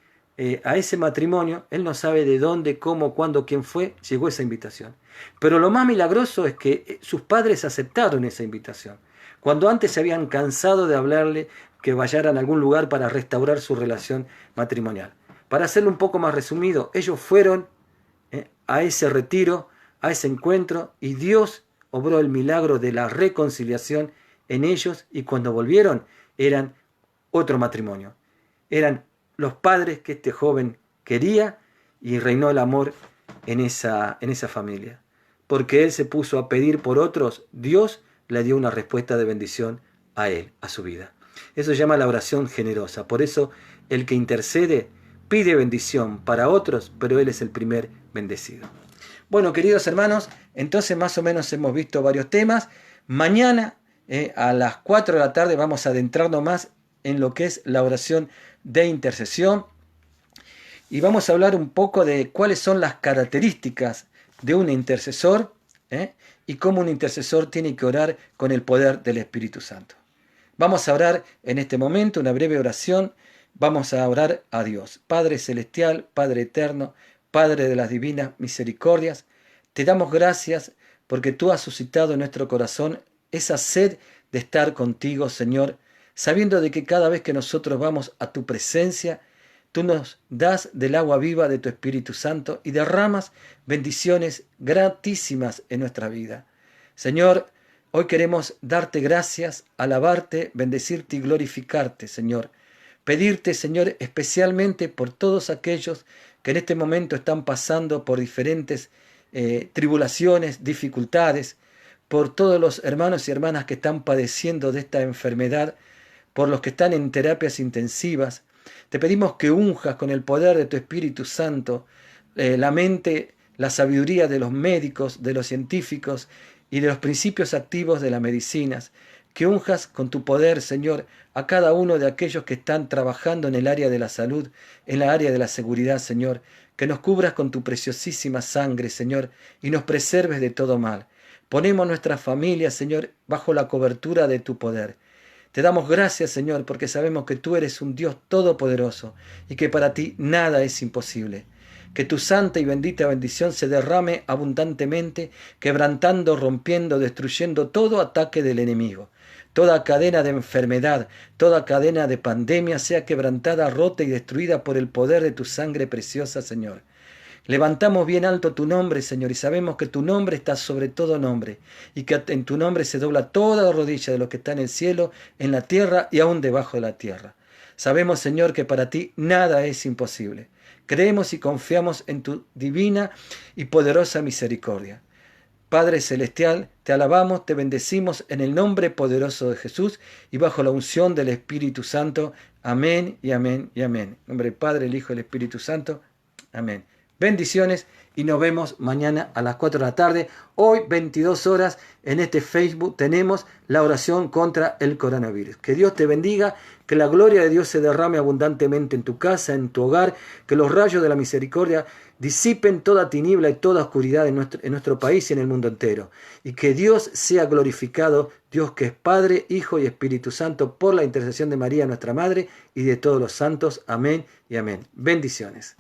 a ese matrimonio. Él no sabe de dónde, cómo, cuándo, quién fue, llegó esa invitación. Pero lo más milagroso es que sus padres aceptaron esa invitación, cuando antes se habían cansado de hablarle que vayaran a algún lugar para restaurar su relación matrimonial. Para hacerlo un poco más resumido, ellos fueron a ese retiro, a ese encuentro, y Dios obró el milagro de la reconciliación en ellos, y cuando volvieron eran otro matrimonio. Eran los padres que este joven quería, y reinó el amor en esa familia. Porque él se puso a pedir por otros, Dios le dio una respuesta de bendición a él, a su vida. Eso se llama la oración generosa. Por eso el que intercede pide bendición para otros, pero él es el primer bendecido. Bueno, queridos hermanos, entonces más o menos hemos visto varios temas. Mañana a las 4 de la tarde vamos a adentrarnos más en lo que es la oración de intercesión, y vamos a hablar un poco de cuáles son las características de un intercesor, y cómo un intercesor tiene que orar con el poder del Espíritu Santo. Vamos a orar en este momento una breve oración. Vamos a orar a Dios. Padre celestial, Padre eterno, Padre de las divinas misericordias, te damos gracias porque tú has suscitado en nuestro corazón esa sed de estar contigo, Señor, sabiendo de que cada vez que nosotros vamos a tu presencia, tú nos das del agua viva de tu Espíritu Santo y derramas bendiciones gratísimas en nuestra vida. Señor, hoy queremos darte gracias, alabarte, bendecirte y glorificarte, Señor. Pedirte, Señor, especialmente por todos aquellos que en este momento están pasando por diferentes tribulaciones, dificultades, por todos los hermanos y hermanas que están padeciendo de esta enfermedad, por los que están en terapias intensivas. Te pedimos que unjas con el poder de tu Espíritu Santo la mente, la sabiduría de los médicos, de los científicos y de los principios activos de las medicinas. Que unjas con tu poder, Señor, a cada uno de aquellos que están trabajando en el área de la salud, en la área de la seguridad, Señor. Que nos cubras con tu preciosísima sangre, Señor, y nos preserves de todo mal. Ponemos nuestra familia, Señor, bajo la cobertura de tu poder. Te damos gracias, Señor, porque sabemos que tú eres un Dios todopoderoso y que para ti nada es imposible. Que tu santa y bendita bendición se derrame abundantemente, quebrantando, rompiendo, destruyendo todo ataque del enemigo. Toda cadena de enfermedad, toda cadena de pandemia sea quebrantada, rota y destruida por el poder de tu sangre preciosa, Señor. Levantamos bien alto tu nombre, Señor, y sabemos que tu nombre está sobre todo nombre, y que en tu nombre se dobla toda rodilla de lo que está en el cielo, en la tierra y aún debajo de la tierra. Sabemos, Señor, que para ti nada es imposible. Creemos y confiamos en tu divina y poderosa misericordia. Padre celestial, te alabamos, te bendecimos en el nombre poderoso de Jesús y bajo la unción del Espíritu Santo. Amén y amén y amén. En nombre del Padre, el Hijo y el Espíritu Santo. Amén. Bendiciones y nos vemos mañana a las 4 de la tarde. Hoy, 22 horas, en este Facebook tenemos la oración contra el coronavirus. Que Dios te bendiga, que la gloria de Dios se derrame abundantemente en tu casa, en tu hogar, que los rayos de la misericordia disipen toda tiniebla y toda oscuridad en nuestro país y en el mundo entero. Y que Dios sea glorificado, Dios que es Padre, Hijo y Espíritu Santo, por la intercesión de María, nuestra Madre, y de todos los santos. Amén y amén. Bendiciones.